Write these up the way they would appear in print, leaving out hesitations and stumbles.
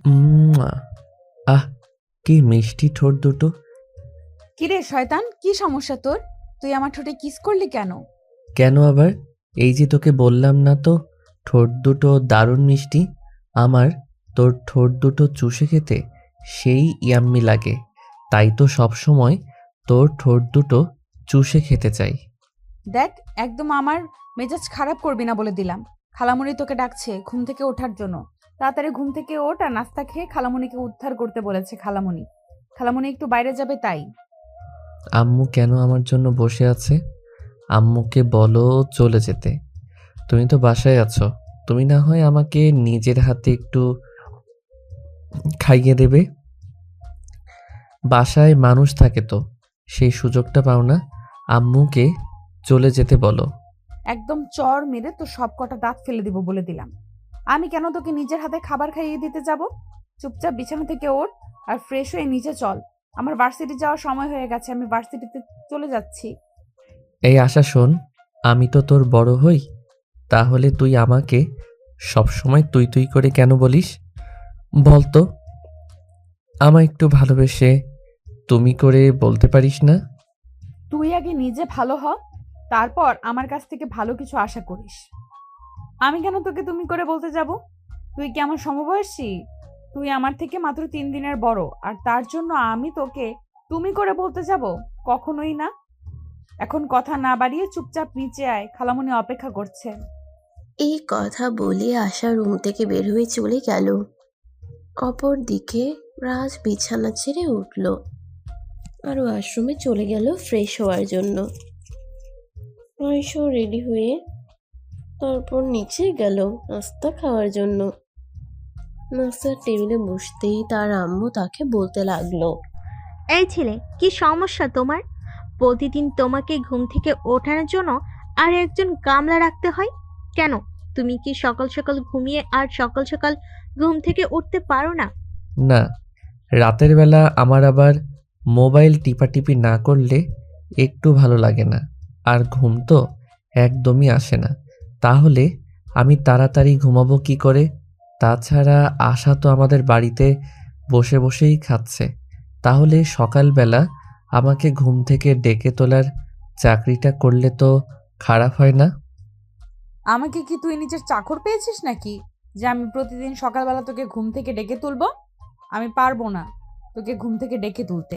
উম্মুয়া! আহ, কি মিষ্টি ঠোঁট দুটো। কিরে শয়তান, কি সমস্যা তোর? তুই আমার ঠোঁটে কিস করলি কেন? কেন আবার? এই যে তোকে বললাম না তো, ঠোঁট দুটো দারুণ মিষ্টি। আমার তোর ঠোঁট দুটো চুষে খেতে সেই ইয়াম্মি লাগে। তাই তো সবসময় তোর ঠোঁট দুটো চুষে খেতে চাই। দেখ, একদম আমার মেজাজ খারাপ করবি না বলে দিলাম। খালামণি তোকে ডাকছে ঘুম থেকে ওঠার জন্য। তাড়াতাড়ি ঘুম থেকে ওঠ আর নাস্তা খেয়ে খালামণিকে উদ্ধার করতে বলেছে খালামণি। খালামণি একটু বাইরে যাবে তাই। আম্মু কেন আমার জন্য বসে আছে? আম্মুকে বলো চলে যেতে। তুমি তো বাসায় আছো, তুমি না হয় আমাকে নিজের হাতে একটু খাইয়ে দেবে। বাসায় মানুষ থাকে তো, সেই সুযোগটা পাও না। আম্মুকে চলে যেতে বলো। একদম চর মেরে তো সব কটা দাঁত ফেলে দিব বলে দিলাম। আমি কেন তোকে নিজের হাতে খাবার খাইয়ে দিতে যাব? চুপচাপ বিছানা থেকে ওঠ আর ফ্রেশ হয়ে নিচে চল। আমার ভার্সিটি যাওয়ার সময় হয়ে গেছে, আমি ভার্সিটিতে চলে যাচ্ছি। এই আশা শোন, আমি তো তোর বড় হই, তাহলে তুই আমাকে সবসময় তুই তুই করে কেন বলিস? বলতো, আমায় একটু ভালোবেসে তুমি করে বলতে পারিস না? তুই আগে নিজে ভালো হ, তারপর আমার কাছ থেকে ভালো কিছু আশা করিস। আমি কেন তোকে তুমি করে বলতে যাব? তুই কি আমার সমবয়সী? তুই আমার থেকে মাত্র 3 দিনের বড়, আর তার জন্য আমি তোকে তুমি করে বলতে যাব? কখনোই না। এখন কথা না বাড়িয়ে চুপচাপ নিচে আয়, খালামণি অপেক্ষা করছে। এই কথা বলে আশা রুম থেকে বের হয়ে চলে গেল। অপর দিকে রাজ বিছানা ছেড়ে উঠল আর ওয়াশরুমে চলে গেল ফ্রেশ হওয়ার জন্য। আয়শা রেডি হয়ে তারপর নিচে গেল নাস্তা খাওয়ার জন্য। নাস্তার টেবিলে বসতেই তার আম্মু তাকে বলতে লাগলো, এই ছেলে, কি সমস্যা তোমার? প্রতিদিন তোমাকে ঘুম থেকে ওঠানোর জন্য আর একজন গামলা রাখতে হয় কেন? তুমি কি সকাল সকাল ঘুমিয়ে আর সকাল সকাল ঘুম থেকে উঠতে পারো না? না, রাতের বেলা আমার আবার মোবাইল টিপাটিপি না করলে একটু ভালো লাগে না, আর ঘুম তো একদমই আসে না। তাহলে আমি তাড়াতাড়ি ঘুমাবো কি করে? তাছাড়া আশা তো আমাদের বাড়িতে বসে বসেই খাচ্ছে, তাহলে সকালবেলা আমাকে ঘুম থেকে ডেকে তোলার চাকরিটা করলে তো খারাপ হয় না? আমাকে কি তুই নিজের চাকর পেয়েছিস নাকি, যে আমি প্রতিদিন সকালবেলা তোকে ঘুম থেকে ডেকে তুলবো? আমি পারবো না তোকে ঘুম থেকে ডেকে তুলতে।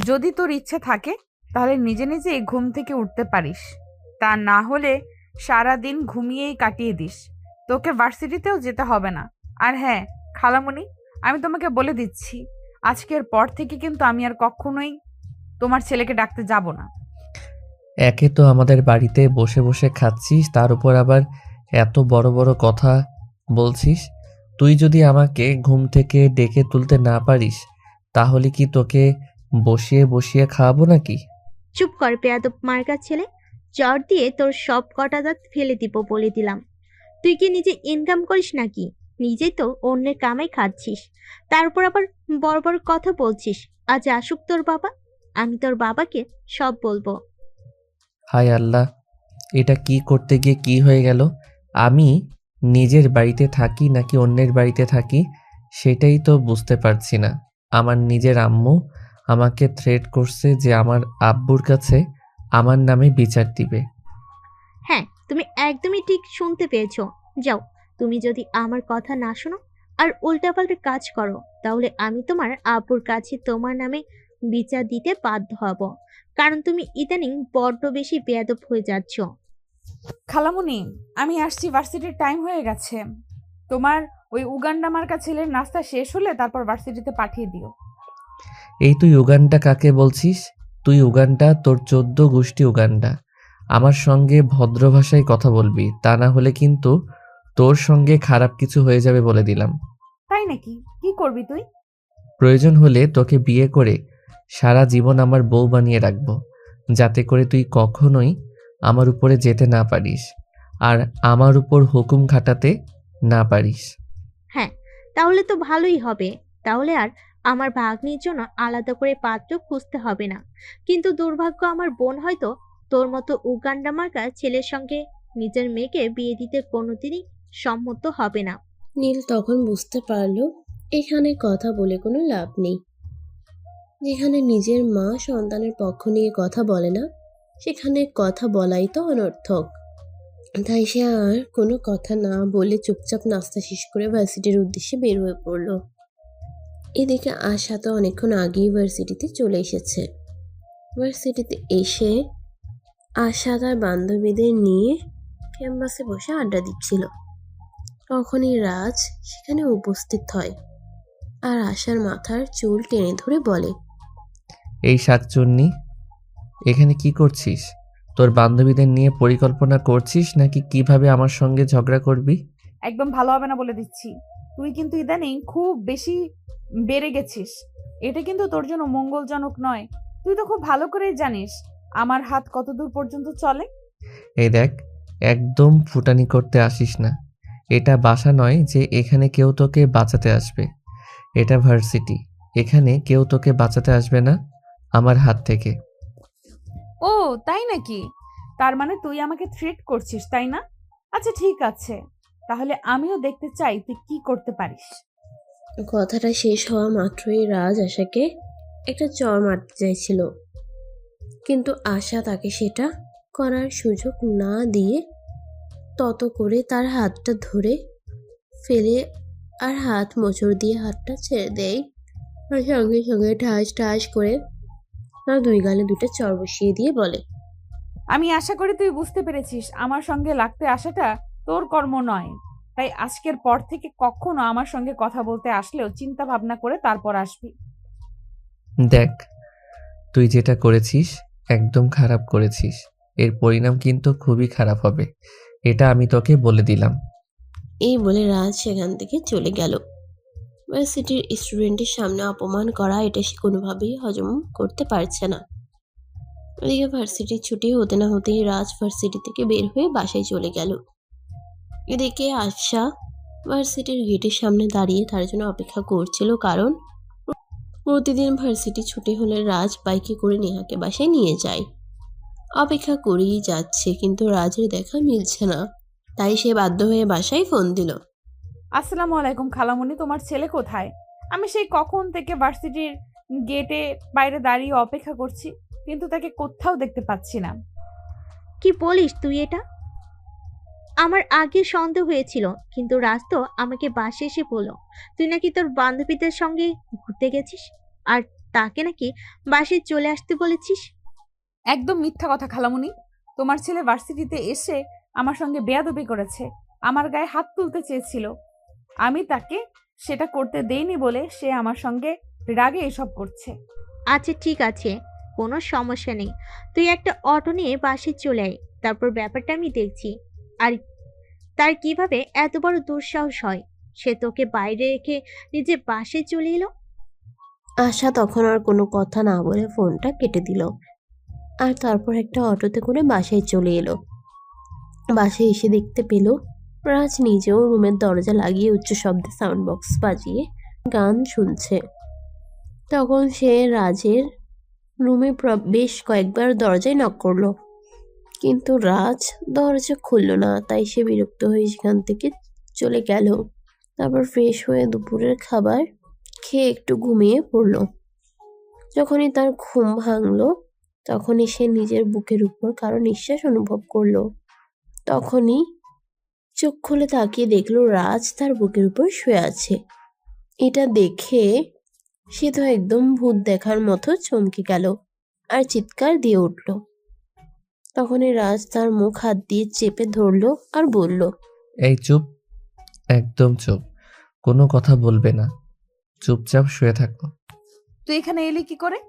যদি তোর ইচ্ছে থাকে তাহলে নিজে নিজে ঘুম থেকে উঠতে পারিস, তা না হলে সারা দিন ঘুমিয়েই কাটিয়ে দিস। তোকে ভার্সিটিতেও যেতে হবে না। আর হ্যাঁ খালামণি, আমি তোমাকে বলে দিচ্ছি, আজকের পর থেকে কিন্তু আমি আর কখনোই তোমার ছেলেকে ডাকতে যাব না। একে তো আমাদের বাড়িতে বসে বসে খাচ্ছিস, তার উপর আবার এত বড় বড় কথা বলছিস। তুই যদি আমাকে ঘুম থেকে ডেকে তুলতে না পারিস, তাহলে কি তোকে বসিয়ে বসিয়ে খাওয়াবো নাকি? চুপ কর বেয়াদব মার্কা ছেলে, চর দিয়ে তোর সব কটা দাঁত ফেলে দিব বলে দিলাম। তুই কি নিজে ইনকাম করিস নাকি? নিজেই তো অন্যের কামাই খাচ্ছিস, তারপর আবার বড় বড় কথা বলছিস। আজ আসুক তোর বাবা, আমি তোর বাবাকে সব বলবো। হায় আল্লাহ, এটা কি করতে গিয়ে কি হয়ে গেল? আমি নিজের বাড়িতে থাকি নাকি অন্যের বাড়িতে থাকি, সেটাই তো বুঝতে পারছি না। আমার নিজের আম্মু আমাকে থ্রেট করছে যে আমার আব্বুর কাছে আমার নামে বিচার দিবে। হ্যাঁ, তুমি একদমই ঠিক শুনতে পেয়েছো। যাও, তুমি যদি আমার কথা না শোনো আর উল্টাপাল্টা কাজ করো, তাহলে আমি তোমার আব্বুর কাছে তোমার নামে বিচার দিতে বাধ্য হব। কারণ তুমি ইদানিং বড্ড বেশি বেয়াদব হয়ে যাচ্ছ। খালামুনি, আমি আসছি, ভার্সিটির টাইম হয়ে গেছে। তোমার ওই উগান্ডা মার্কা ছেলের নাস্তা শেষ হলে তারপর ভার্সিটিতে পাঠিয়ে দিও। এই তুই উগান্ডা কাকে বলছিস? তুই উগান্ডা, তোর 14 গোষ্ঠী উগান্ডা। আমার সঙ্গে ভদ্র ভাষায় কথা বলবি, তা না হলে কিন্তু তোর সঙ্গে খারাপ কিছু হয়ে যাবে বলে দিলাম। তাই নাকি? কি করবি তুই? প্রয়োজন হলে তোকে বিয়ে করে সারা জীবন আমার বউ বানিয়ে রাখবো, যাতে করে তুই কখনোই আমার উপরে যেতে না পারিস আর আমার উপর হুকুম খাটাতে না পারিস। হ্যাঁ, তাহলে তো ভালোই হবে। তাহলে আর আমার ভাগ্নির জন্য আলাদা করে পাত্র খুঁজতে হবে না। কিন্তু দুর্ভাগ্য, আমার বোন হয়তো তোর মতো উগান্ডা মার্কা ছেলের সঙ্গে নিজের মেয়েকে বিয়ে দিতে কোনোদিনই সম্মত হবে না। নীল তখন বুঝতে পারল এখানে কথা বলে কোনো লাভ নেই। যেখানে নিজের মা সন্তানের পক্ষ নিয়ে কথা বলে না, সেখানে কথা বলাই তো অনর্থক। তাই সে আর কোনো কথা না বলে চুপচাপ নাস্তা শেষ করে ভার্সিটির উদ্দেশ্যে বের হয়ে পড়ল। এদিকে আশা তো অনেকক্ষণ আগেই ভার্সিটিতে চলে এসেছে। ভার্সিটিতে এসে আশা তার বান্ধবীদের নিয়ে ক্যাম্পাসে বসে আড্ডা দিচ্ছিল। তখনই রাজ সেখানে উপস্থিত হয় আর আশার মাথার চুল টেনে ধরে বলে, এই শাকচুন্নি, এখানে কি করছিস? তোর বান্ধবীদের নিয়ে পরিকল্পনা করছিস নাকি কিভাবে আমার সঙ্গে ঝগড়া করবি? একদম ভালো হবে না বলে দিচ্ছি। তুই কিন্তু ইদানিং খুব বেশি বেড়ে গেছিস। এটা কিন্তু তোর জন্য মঙ্গলজনক নয়। তুই তো খুব ভালো করেই জানিস আমার হাত কতদূর পর্যন্ত চলে। এই দেখ, একদম ফুটানি করতে আসিস না। এটা বাসা নয় যে এখানে কেউ তোকে বাঁচাতে আসবে। এটা ভার্সিটি, এখানে কেউ তোকে বাঁচাতে আসবে না আমার হাত থেকে। ও তাই নাকি? তার মানে তুই আমাকে থ্রেট করছিস, তাই না? আচ্ছা ঠিক আছে, তাহলে আমিও দেখতে চাই তুই কি করতে পারিস। কথাটা শেষ হওয়া মাত্রই রাজ আশাকে একটা চড় মারতে চাইছিল, কিন্তু আশা তাকে সেটা করার সুযোগ না দিয়ে তত করে তার হাতটা ধরে ফেলে আর হাত মোচড় দিয়ে হাতটা ছেড়ে দেয়। আর সঙ্গে সঙ্গে ঠাস ঠাস করে তার দুই গালে দুটো চড় বসিয়ে দিয়ে বলে, আমি আশা করি তুই বুঝতে পেরেছিস আমার সঙ্গে লাগতে আসাটা তোর কর্ম নয়। তাই আজকের পর থেকে কখনো আমার সঙ্গে কথা বলতে আসলেও চিন্তা ভাবনা করে তারপর আসবি। দেখ, তুই যেটা করেছিস একদম খারাপ করেছিস। এর পরিণাম কিন্তু খুবই খারাপ হবে, এটা আমি তোকে বলে দিলাম। এই বলে রাজ সেখান থেকে চলে গেল। ভার্সিটির স্টুডেন্টের সামনে অপমান করা এটা সে কোনোভাবেই হজম করতে পারছে না। ওদিকে ভার্সিটির ছুটি হতে না হতেই রাজ ভার্সিটি থেকে বের হয়ে বাসায় চলে গেল। এদিকে আশা ভার্সিটির গেটের সামনে দাঁড়িয়ে তার জন্য অপেক্ষা করছিল, কারণ প্রতিদিন ভার্সিটি ছুটি হলে রাজ বাইকে করে নেহাকে বাসায় নিয়ে যায়। অপেক্ষা করেই যাচ্ছে, কিন্তু রাজের দেখা মিলছে না। তাই সে বাধ্য হয়ে বাসায় ফোন দিল। আসসালামু আলাইকুম খালামণি, তোমার ছেলে কোথায়? আমি সেই কখন থেকে ভার্সিটির গেটে বাইরে দাঁড়িয়ে অপেক্ষা করছি, কিন্তু তাকে কোথাও দেখতে পাচ্ছি না। কি বলিস তুই এটা? আমার আগে সন্দেহ হয়েছিল, কিন্তু রাজ তো আমাকে বাসে এসে বলল তুই নাকি তোর বান্ধবীদের সঙ্গে ঘুরতে গেছিস, আর তাকে নাকি বাসে চলে আসতে বলেছিস। একদম মিথ্যা কথা খালামণি। তোমার ছেলে ভার্সিটিতে এসে আমার সঙ্গে বেয়াদবি করেছে, আমার গায়ে হাত তুলতে চেয়েছিল। আমি তাকে সেটা করতে দেইনি বলে সে আমার সঙ্গে রাগে এসব করছে। আচ্ছা ঠিক আছে, কোনো সমস্যা নেই। তুই একটা অটো নিয়ে বাসে চলে আয়, তারপর ব্যাপারটা আমি দেখছি। আর তার কিভাবে এত বড় দুঃসাহস হয়, সে তোকে বাইরে রেখে নিজে বাসে চলে এলো। আশা তখন আর কোনো কথা না বলে ফোনটা কেটে দিল, আর তারপর একটা অটোতে করে বাসায় চলে এলো। বাসায় এসে দেখতে পেল রাজ নিজেও রুমের দরজা লাগিয়ে উচ্চ শব্দে সাউন্ড বক্স বাজিয়ে গান শুনছে। তখন সে রাজের রুমে বেশ কয়েকবার দরজায় নক করলো, কিন্তু রাজ দরজা খুলল না। তাই সে বিরক্ত হয়ে সেখান থেকে চলে গেল। তারপর ফ্রেশ হয়ে দুপুরের খাবার খেয়ে একটু ঘুমিয়ে পড়ল। যখনই তার ঘুম ভাঙলো, তখনই সে নিজের বুকের উপর কারো নিঃশ্বাস অনুভব করলো। তখনই চোখ খুলে তাকিয়ে দেখলো রাজ তার বুকের উপর শুয়ে আছে। এটা দেখে সে তো একদম ভূত দেখার মতো চমকে গেল আর চিৎকার দিয়ে উঠল। তখনই রাজ তার মুখ হাত দিয়ে চেপে ধরলো আর বলল, এই চুপ, একদম চুপ, কোনো কথা বলবে না, চুপচাপ শুয়ে থাকো। তুই এখানে এলি কি করে?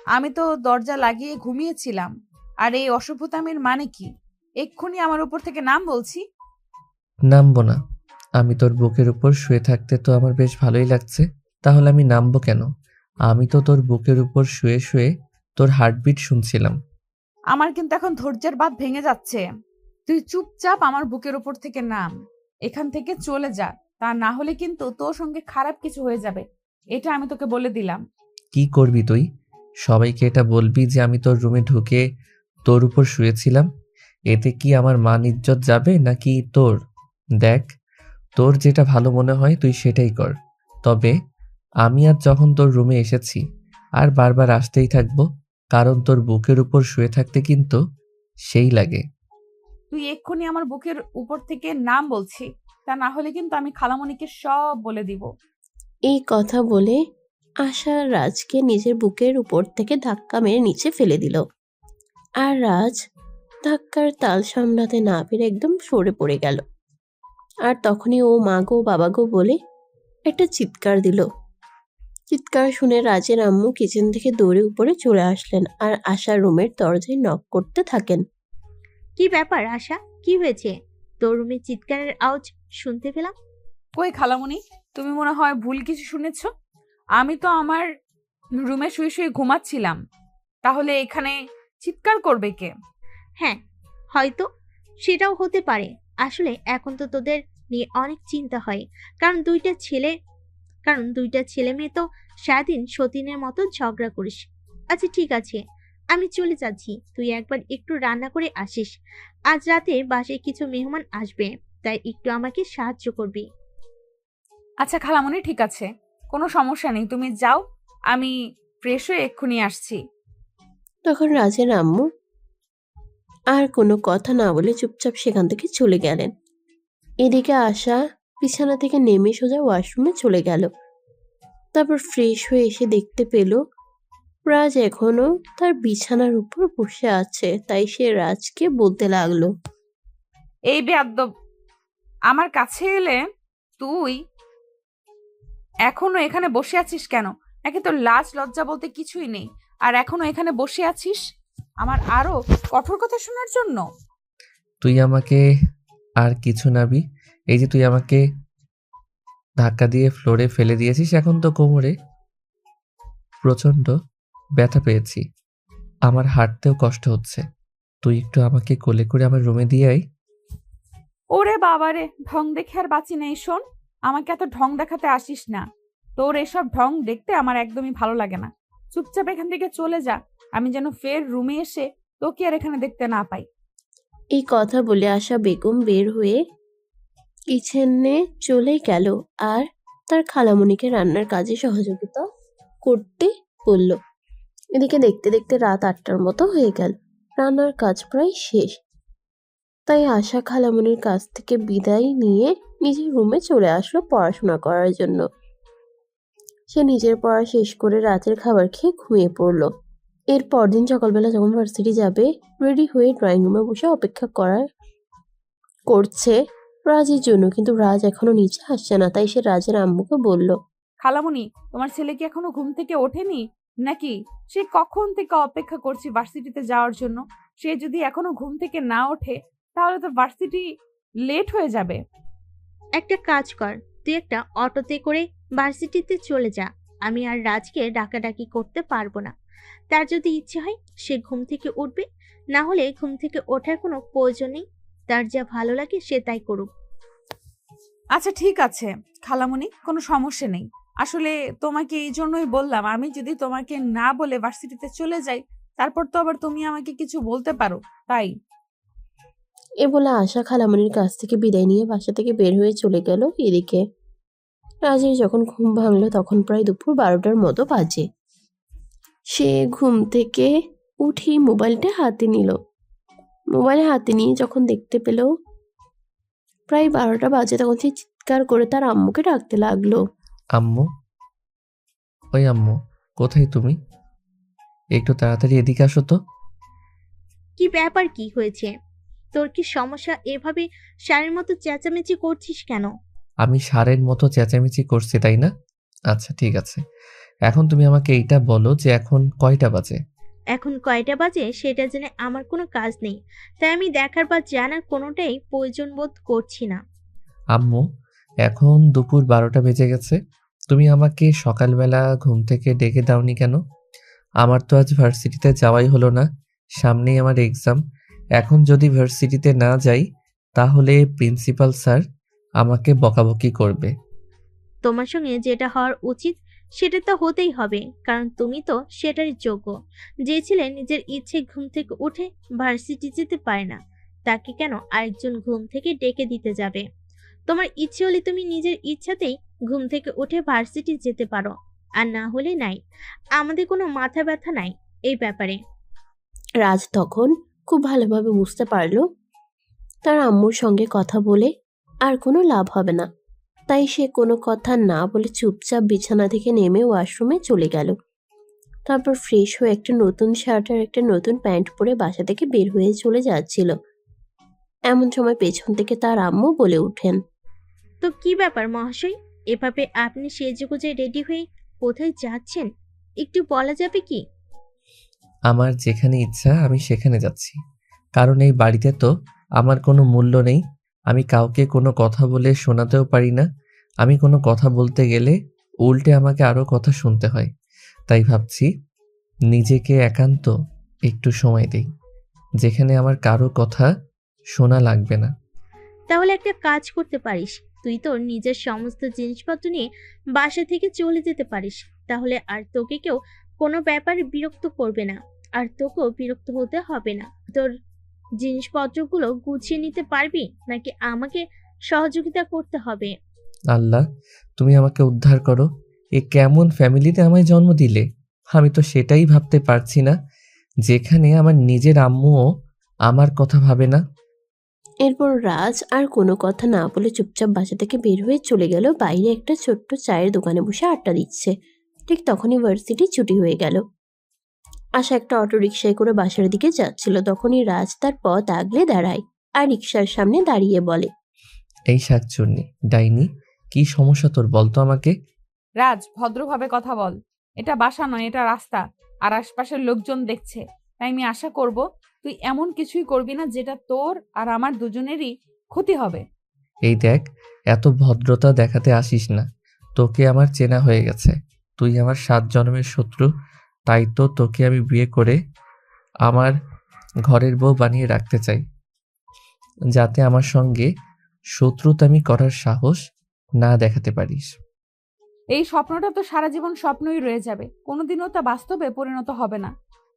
আমি তো দরজা লাগিয়ে ঘুমিয়েছিলাম। আর এই অসভ্যতামির মানে কি? এক্ষুনি আমার উপর থেকে নাম বলছি। নামবো না? আমি তোর বুকের উপর শুয়ে থাকতে তো আমার বেশ ভালোই লাগছে, তাহলে আমি নামবো কেন? আমি তো তোর বুকের উপর শুয়ে শুয়ে তোর হার্টবিট শুনছিলাম। আমার কিন্তু এখন ধৈর্যের বাঁধ ভেঙে যাচ্ছে। তুই চুপচাপ আমার বুকের উপর থেকে নাম, এখান থেকে চলে যা। তা না হলে কিন্তু তোর সঙ্গে খারাপ কিছু হয়ে যাবে, এটা আমি তোকে বলে দিলাম। কি করবি তুই? সবাইকে এটা বলবি যে আমি তোর রুমে ঢুকে তোর উপর শুয়েছিলাম? এতে কি আমার মান ইজ্জত যাবে নাকি তোর? দেখ, তোর যেটা ভালো মনে হয় তুই সেটাই কর। তবে আমি আর যখন তোর রুমে এসেছি আর বারবার আসতেই থাকবো, কারণ তোর বুকের উপর শুয়ে থাকতে কিন্তু সেই লাগে। তুই এক্ষুনি আমার বুকের উপর থেকে নাম বলছি, তা না হলে কিন্তু আমি খালামণিকে সব বলে দিব। এই কথা বলে আশা রাজকে নিজের বুকের উপর থেকে ধাক্কা মেরে নিচে ফেলে দিল। আর রাজ ধাক্কার তাল সামলাতে না পেরে একদম সরে পড়ে গেল। আর তখনই ও মা গো বাবা গো বলে একটা চিৎকার দিল। চিৎকার শুনে রাজের আম্মু কিচেন থেকে দৌড়ে উপরে চলে আসলেন আর আশার রুমের দরজায় নক করতে থাকেন। কি ব্যাপার আশা, কি হয়েছে? তোর রুমে চিৎকারের আওয়াজ শুনতে পেলাম। কই খালামণি, তুমি মনে হয় ভুল কিছু শুনেছ। আমি তো আমার রুমে শুয়ে শুয়ে ঘুমাচ্ছিলাম, তাহলে এখানে চিৎকার করবে কে? হ্যাঁ, হয়তো সেটাও হতে পারে। আসলে এখন তো তোদের নিয়ে অনেক চিন্তা হয়, কারণ দুইটা ছেলে মেয়ে তো সারাদিন সতীনের মতো ঝগড়া করিস। আচ্ছা ঠিক আছে, আমি চলে যাচ্ছি, তুই একবার একটু রান্না করে আসিস। আজ রাতে বাসায় কিছু মেহমান আসবে, তাই একটু আমাকে সাহায্য করবি। আচ্ছা খালামণি, ঠিক আছে, কোনো সমস্যা নেই, তুমি যাও, আমি ফ্রেশ হয়ে এক্ষুনি আসছি। তখন রাজের আম্মু আর কোনো কথা না বলে চুপচাপ সেখান থেকে চলে গেলেন। এদিকে আশা বিছানা থেকে নেমে সোজা ওয়াশরুমে চলে গেল। তারপর ফ্রেশ হয়ে এসে দেখতে পেল রাজ এখনো তার বিছানার উপর বসে আছে। তাই সে রাজকে বলতে লাগলো, এই বেয়াদ্দব, আমার কাছে এলে তুই এখনো এখানে বসে আছিস কেন? নাকি তোর লাজ লজ্জা বলতে কিছুই নেই, আর এখনো এখানে বসে আছিস আমার আরো কঠোর কথা শোনার জন্য? তুই আমাকে আর কিছু নাবি, এই যে তুই আমাকে ধাক্কা দিয়ে ফ্লোরে ফেলে দিয়েছিস, এখন তো কোমরে প্রচন্ড ব্যথা পেয়েছি, আমার হাঁটতেও কষ্ট হচ্ছে। তুই একটু আমাকে কোলে করে আমার রুমে দিয়ে আয়। ওরে বাবারে, ঢং দেখে আর বাঁচি নেই। শোন, আমাকে এত ঢং দেখাতে আসিস না, তোর এসব ঢং দেখতে আমার একদমই ভালো লাগে না। চুপচাপ এখান থেকে চলে যা, আমি যেন ফের রুমে এসে তোকে আর এখানে দেখতে না পাই। এই কথা বলে আশা বেগম বের হয়ে কিচেনে চলে গেল আর তার খালামণিকে রান্নার কাজে সহযোগিতা করতে বলল। এদিকে দেখতে দেখতে রাত 8টার মতো হয়ে গেল। রান্নার কাজ প্রায় শেষ। তাই আশা খালামণির কাছ থেকে বিদায় নিয়ে নিজের রুমে চলে আসলো পড়াশোনা করার জন্য। সে নিজের পড়া শেষ করে রাতের খাবার খেয়ে ঘুমিয়ে পড়ল। এর পরদিন সকালবেলা যখন ভার্সিটি যাবে, রেডি হয়ে ড্রয়িং রুমে বসে অপেক্ষা করছে রাজের জন্য, কিন্তু রাজ এখনো নিচে আসছে না। তাই সে রাজের আম্মুকে বলল, খালামণি, তোমার ছেলে কি এখনো ঘুম থেকে ওঠেনি নাকি? সে কখন থেকে অপেক্ষা করছি ভার্সিটিতে যাওয়ার জন্য। সে যদি এখনো ঘুম থেকে না ওঠে তাহলে তো ভার্সিটি লেট হয়ে যাবে। একটা কাজ কর, তুই একটা অটোতে করে ভার্সিটিতে চলে যা। আমি আর রাজকে ডাকাডাকি করতে পারবো না। তার যদি ইচ্ছে হয় সে ঘুম থেকে উঠবে, না হলে ঘুম থেকে ওঠার কোনো প্রয়োজন নেই। তার যা ভালো লাগে সে তাই করুক। আচ্ছা ঠিক আছে খালামণি, কোনো সমস্যা নেই। আসলে তোমাকে এই জন্যই বললাম, আমি যদি তোমাকে না বলে ভার্সিটিতে চলে যাই তারপর তো আবার তুমি আমাকে কিছু বলতে পারো, তাই। এ বলে আশা খালামণির কাছ থেকে বিদায় নিয়ে বাসা থেকে বের হয়ে চলে গেল। এদিকে রাজের যখন ঘুম ভাঙলো তখন প্রায় দুপুর 12টার মতো বাজে। সে ঘুম থেকে উঠেই মোবাইলটা হাতে নিল। মোবাইল হাতে নিয়ে যখন দেখতে পেল প্রায় 12টা বাজে, তখন সে চিৎকার করে তার আম্মুকে ডাকতে লাগলো। আম্মু, ওই আম্মু, কোথায় তুমি? একটু তাড়াতাড়ি এদিকে আসো তো। কি ব্যাপার, কি হয়েছে? তোর কি সমস্যা? এভাবে সারের মতো চেঁচামেচি করছিস কেন? আমি ষাঁড়ের মতো চেঁচামেচি করছি তাই না? আচ্ছা ঠিক আছে, এখন তুমি আমাকে এইটা বলো যে এখন কয়টা বাজে? এখন কয়টা বাজে সেটা জেনে আমার কোনো কাজ নেই, তাই আমি দেখার বা জানার কোনোটাই প্রয়োজন বোধ করছি না। আম্মু, এখন দুপুর 12টা বেজে গেছে, তুমি আমাকে সকালবেলা ঘুম থেকে ডেকে দাওনি কেন? আমার তো আজ ভার্সিটিতে যাওয়াই হলো না, সামনেই আমার এক্সাম। এখন যদি ভার্সিটিতে না যাই তাহলে প্রিন্সিপাল স্যার আমাকে বকাবকি করবে। তোমার সঙ্গে যেটা হওয়ার উচিত সেটা তো হতেই হবে, কারণ তুমি তো সেটারই যোগ্য। যে ছেলে নিজের ইচ্ছে ঘুম থেকে উঠে ভার্সিটি যেতে পারে না, তাকে কেন আরেকজন ঘুম থেকে ডেকে দিতে যাবে? তোমার ইচ্ছে হলে তুমি নিজের ইচ্ছাতেই ঘুম থেকে উঠে ভার্সিটি যেতে পারো, আর না হলে নাই। আমাদের কোনো মাথা ব্যথা নাই এই ব্যাপারে। রাজ তখন খুব ভালোভাবে বুঝতে পারলো তার আম্মুর সঙ্গে কথা বলে আর কোনো লাভ হবে না, তাই সে কোনো কথা না বলে চুপচাপ বিছানা থেকে নেমে ওয়াশরুমে চলে গেল। তারপর ফ্রেশ হয়ে একটা নতুন শার্ট আর একটা নতুন প্যান্ট পরে বাসা থেকে বের হয়ে চলে যাচ্ছিল। এমন সময় পেছন থেকে তার আম্মু বলে ওঠেন, তো কি ব্যাপার মহাশয়, এভাবে আপনি সেজেগুজে রেডি হয়ে কোথায় যাচ্ছেন, একটু বলা যাবে কি? আমার যেখানে ইচ্ছা আমি সেখানে যাচ্ছি, কারণ এই বাড়িতে তো আমার কোনো মূল্য নেই। আমি কাউকে কোনো কথা বলে শোনাতেও পারি না। আমি কোনো কথা বলতে গেলে উল্টে আমাকে আরও কথা শুনতে হয়। তাই ভাবছি নিজেকে একান্ত একটু সময় দেই, যেখানে আমার কারো কথা শোনা লাগবে না। তাহলে একটা কাজ করতে পারিস, তুই তোর নিজের সমস্ত জিনিসপত্র নিয়ে বাসা থেকে চলে যেতে পারিস। তাহলে আর তোকে কেউ কোনো ব্যাপারে বিরক্ত করবে না, আর তোকেও বিরক্ত হতে হবে না। তোর জিনিসপত্রগুলো গুছিয়ে নিতে পারবি, নাকি আমাকে সহযোগিতা করতে হবে? আল্লাহ, তুমি আমাকে উদ্ধার করো। এ কেমন ফ্যামিলিতে আমায় জন্ম দিলে? আমি তো সেটাই ভাবতে পারছি না, যেখানে আমার নিজের আম্মুও আমার কথা ভাবে না। এরপর রাজ আর কোনো কথা না বলে চুপচাপ বাসা থেকে বের হয়ে চলে গেল। বাইরে একটা ছোট্ট চায়ের দোকানে বসে আড্ডা দিচ্ছে। ঠিক তখনই ভার্সিটি ছুটি হয়ে গেল। আশা একটা অটো রিকশায় করে বাসার দিকে যাচ্ছিল। তখনই রাজ তার পথ আগলে দাঁড়ায় আর রিকশার সামনে দাঁড়িয়ে বলে, এই শাকচুন্নি ডাইনি, কি সমস্যা তোর বলতো আমাকে? রাজ, ভদ্রভাবে কথা বল। এটা বাসা নয়, এটা রাস্তা। আর আশপাশের লোকজন দেখছে, তাই আমি আশা করব তুই এমন কিছুই করবি না যেটা তোর আর আমার দুজনেরই ক্ষতি হবে। এই দেখ, এত ভদ্রতা দেখাতে আসিস না। তোকে আমার চেনা হয়ে গেছে। তুই আমার 7 জন্মের শত্রু। তাই তো তোকে আমি বিয়ে করে আমার ঘরের বউ বানিয়ে রাখতে চাই, যাতে আমার সঙ্গে শত্রুতামি করার সাহস না দেখাতে পারিস। এই স্বপ্নটা তো সারা জীবন স্বপ্নই রয়ে যাবে, কোনোদিনও তা বাস্তবে পরিণত হবে না।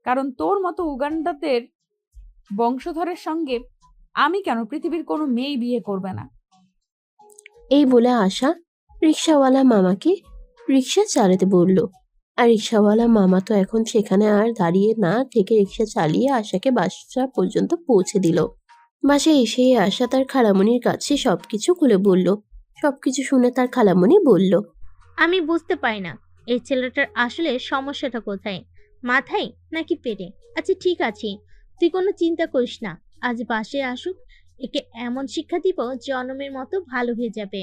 কারণ তোর মতো উগান্ডাদের বংশধরের সঙ্গে আমি কেন, পৃথিবীর কোনো মেয়েই বিয়ে করবে না। এই বলে আশা রিকশাওয়ালা মামাকে রিকশা চালাতে বলল। আর রিকশাওয়ালা মামা তো এখন সেখানে আর দাঁড়িয়ে না থেকে রিকশা চালিয়ে আশাকে বাসা পর্যন্ত পৌঁছে দিল। বাসায় এসে আশা তার খালামণির কাছে সবকিছু খুলে বলল। সবকিছু শুনে তার খালামণি বলল, আমি বুঝতে পারি না এই ছেলেটার আসলে সমস্যাটা কোথায়, মাথায় নাকি পেটে? আচ্ছা ঠিক আছে, তুই কোনো চিন্তা করিস না, আজ বাসায় আসুক, একে এমন শিক্ষা দিব জনমের মতো ভালো হয়ে যাবে।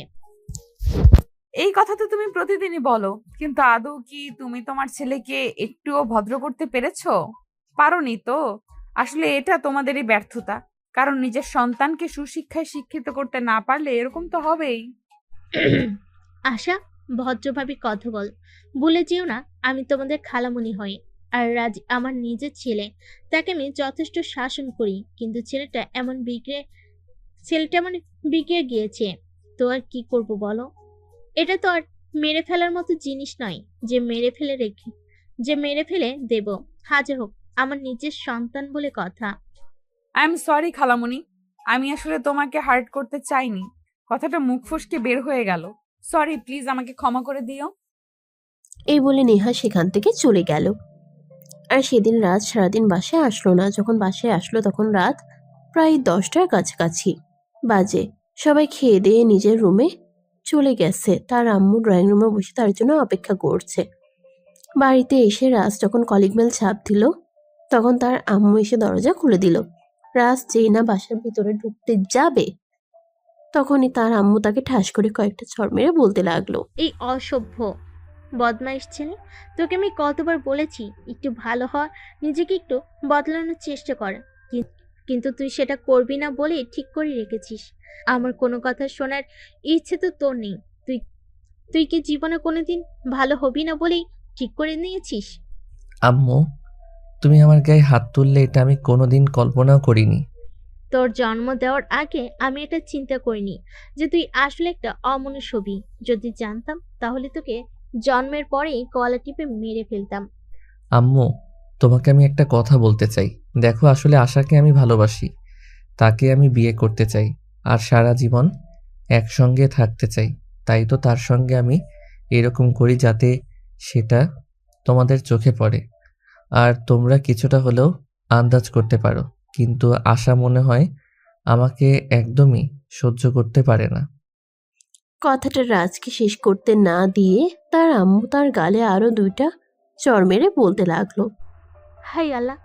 এই কথা তো তুমি প্রতিদিনই বলো, কিন্তু আদৌ কি তুমি তোমার ছেলেকে একটুও ভদ্র করতে পেরেছো? পারোনি তো। আসলে এটা তোমাদেরই ব্যর্থতা, কারণ নিজের সন্তানকে সুশিক্ষায় শিক্ষিত করতে না পারলে এরকম তো হবেই। আশা, ভদ্রভাবে কথা বল, ভুলে যেও না আমি তোমাদের খালামণি হই। আর রাজ আমার নিজের ছেলে, তাকে আমি যথেষ্ট শাসন করি, কিন্তু ছেলেটা এমন বিগড়ে গিয়েছে, তো আর কি করব বলো? এটা তো আর মেরে ফেলার মতো জিনিস নয় যে মেরে ফেলে দেব। হাজার হোক আমার নিজের সন্তান বলে কথা। আই এম সরি খালামণি, আমি আসলে তোমাকে হার্ট করতে চাইনি। কথাটা মুখ ফসকে বের হয়ে গেল। সরি, প্লিজ আমাকে ক্ষমা করে দিও। এই বলে নেহা সেখান থেকে চলে গেল। আর সেদিন রাত সারাদিন বাসায় আসলো না। যখন বাসায় আসলো তখন রাত প্রায় 10টার কাছাকাছি বাজে। সবাই খেয়ে দিয়ে নিজের রুমে চলে গেছে। তার আম্মু ড্রয়িং রুমে বসে তার জন্য অপেক্ষা করছে। বাড়িতে এসে রাজ যখন কলিং বেল চাপ দিল তখন তার আম্মু এসে দরজা খুলে দিল। রাজ যেই না বাসার ভিতরে ঢুকতে যাবে তখনই তার আম্মু তাকে ঠাস করে কয়েকটা চড় মেরে বলতে লাগলো, এই অসভ্য বদমাইশ ছেলে, তোকে আমি কতবার বলেছি একটু ভালো হ, নিজেকে একটু বদলানোর চেষ্টা কর, কিন্তু তুই সেটা করবি না বলে ঠিক করে রেখেছিস। আমার কোনো কথা শোনার ইচ্ছে তো তোর নেই। তুই তুই কি জীবনে কোনোদিন ভালো হবি না বলেই ঠিক করে নিয়েছিস? আম্মু, তুমি আমার গায়ে হাত তুললে এটা আমি কোনোদিন কল্পনাও করিনি। তোর জন্ম দেওয়ার আগে আমি এটা চিন্তা করিনি যে তুই আসলে একটা অমনুষ্য হবি। যদি জানতাম তাহলে তোকে জন্মের পরেই গলা টিপে মেরে ফেলতাম। আম্মু, তোমাকে আমি একটা কথা বলতে চাই। দেখো, আসলে আশাকে আমি ভালোবাসি। তাকে আমি বিয়ে করতে চাই, আর সারা জীবন একসঙ্গে থাকতে চাই। তাই তো তার সঙ্গে আমি এরকম করি যাতে সেটা তোমাদের চোখে পড়ে আর তোমরা কিছুটা হলেও আন্দাজ করতে পারো। কিন্তু আশা মনে হয় আমাকে একদমই সহ্য করতে পারে না। কথাটা রাজকে শেষ করতে না দিয়ে তার আম্মু তার গালে আরো 2টা চড় মেরে বলতে লাগলো। হাই আল্লাহ,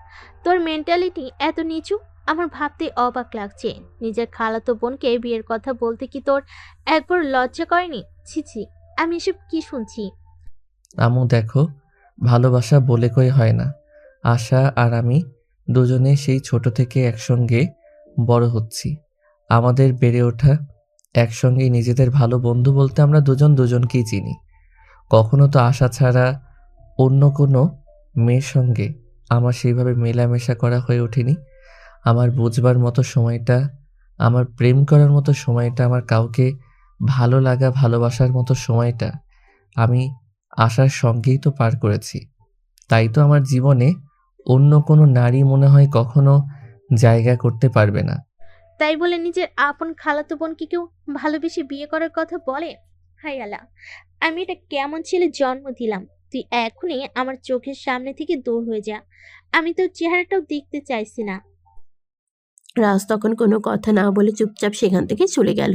তোর মেন্টালিটি এত নিচু, আমার ভাবতে অবাক লাগছে। নিজের খালাতো বোনকে বিয়ের কথা বলতে কি তোর একবার লজ্জা করেনি? ছি ছি, আমি এসব কি শুনছি? আম্মু দেখো, ভালোবাসা বলে কই হয় না। আশা আর আমি দুজনে সেই ছোট থেকে একসঙ্গে বড় হচ্ছি। আমাদের বেড়ে ওঠা একসঙ্গেই। নিজেদের ভালো বন্ধু বলতে আমরা দুজন দুজনকেই চিনি। কখনো তো আশা ছাড়া অন্য কোনো মেয়ের সঙ্গে আমার সেইভাবে মেলামেশা করা হয়ে ওঠেনি। আমার বুঝবার মতো সময়টা, আমার প্রেম করার মতো সময়টা, আমার কাউকে ভালো লাগা ভালোবাসার মতো সময়টা আমি আশার সঙ্গেই তো পার করেছি। তাই তো আমার জীবনে অন্য কোনো নারী মনে হয় কখনো জায়গা করতে পারবে না। তাই বলে নিজের আপন খালাতো বোনকে কেউ ভালোবেসে বিয়ে করার কথা বলে? হাই আল্লাহ, আমি এটা কেমন ছেলে জন্ম দিলাম? তুই এখনই আমার চোখের সামনে থেকে দূর হয়ে যা। আমি তোর চেহারাটাও দেখতে চাইছি না। রাজ তখন কোনো কথা না বলে চুপচাপ সেখান থেকে চলে গেল।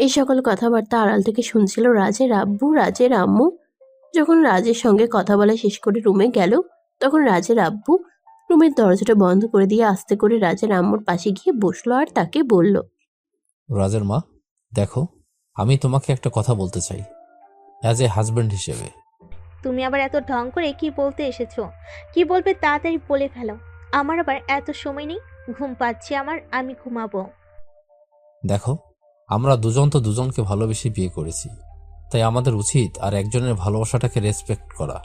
এই সকল কথাবার্তা আড়াল থেকে শুনছিল রাজের আব্বু, রাজের আম্মু। যখন রাজের সঙ্গে কথা বলা শেষ করে রুমে গেল, তখন রাজের আব্বু রুমের দরজাটা বন্ধ করে দিয়ে আস্তে করে রাজের আম্মুর পাশে গিয়ে বসলো আর তাকে বলল। রাজের মা, দেখো, আমি তোমাকে একটা কথা বলতে চাই অ্যাজ এ হাজব্যান্ড হিসেবে। তুমি আবার এত ঢং করে কি বলতে এসেছো? কি বলবে তাড়াতাড়ি বলে ফেলো। আমার আবার এত সময় নেই, ঘুম পাচ্ছে আমার, আমি ঘুমাবো। দেখো, আমরা দুজন তো দুজনকে ভালোবেসে বিয়ে করেছি, তাই আমাদের উচিত আর একজনের ভালোবাসাটাকে রেসপেক্ট করা,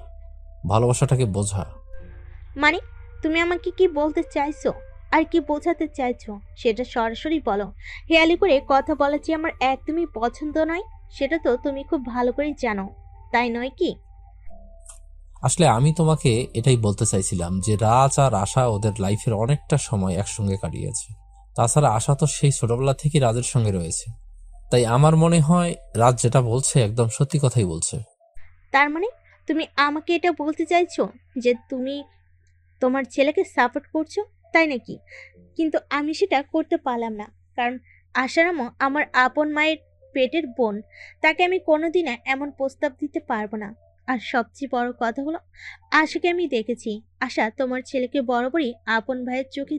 ভালোবাসাটাকে বোঝা। মানে তুমি আমাকে কি বলতে চাইছো আর কি বোঝাতে চাইছো সেটা সরাসরি বলো। হেয়ালি করে কথা বলা যে আমার একদমই পছন্দ নয়, সেটা তো তুমি খুব ভালো করে জানো, তাই নয় কি? আসলে আমি তোমাকে এটাই বলতে চাইছিলাম যে রাজ আর আশা ওদের লাইফের অনেকটা সময় একসঙ্গে কাটিয়েছে। তাছাড়া আশা তো সেই ছোটবেলা থেকে রাজের সঙ্গে রয়েছে। তাই আমার মনে হয় রাজ যেটা বলছে একদম সত্যি কথাই বলছে। তার মানে তুমি আমাকে এটা বলতে চাইছো যে তুমি তোমার ছেলেকে সাপোর্ট করছো, তাই নাকি? কিন্তু আমি সেটা করতে পারলাম না, কারণ আশারামও আমার আপন মায়ের পেটের বোন। তাকে আমি কোনোদিনও এমন প্রস্তাব দিতে পারবো না। আর সবচেয়ে বড় কথা হলো, আশাকে আমি দেখেছি। আশা তোমার ছেলেকে বরাবরই আপন ভাইয়ের চোখে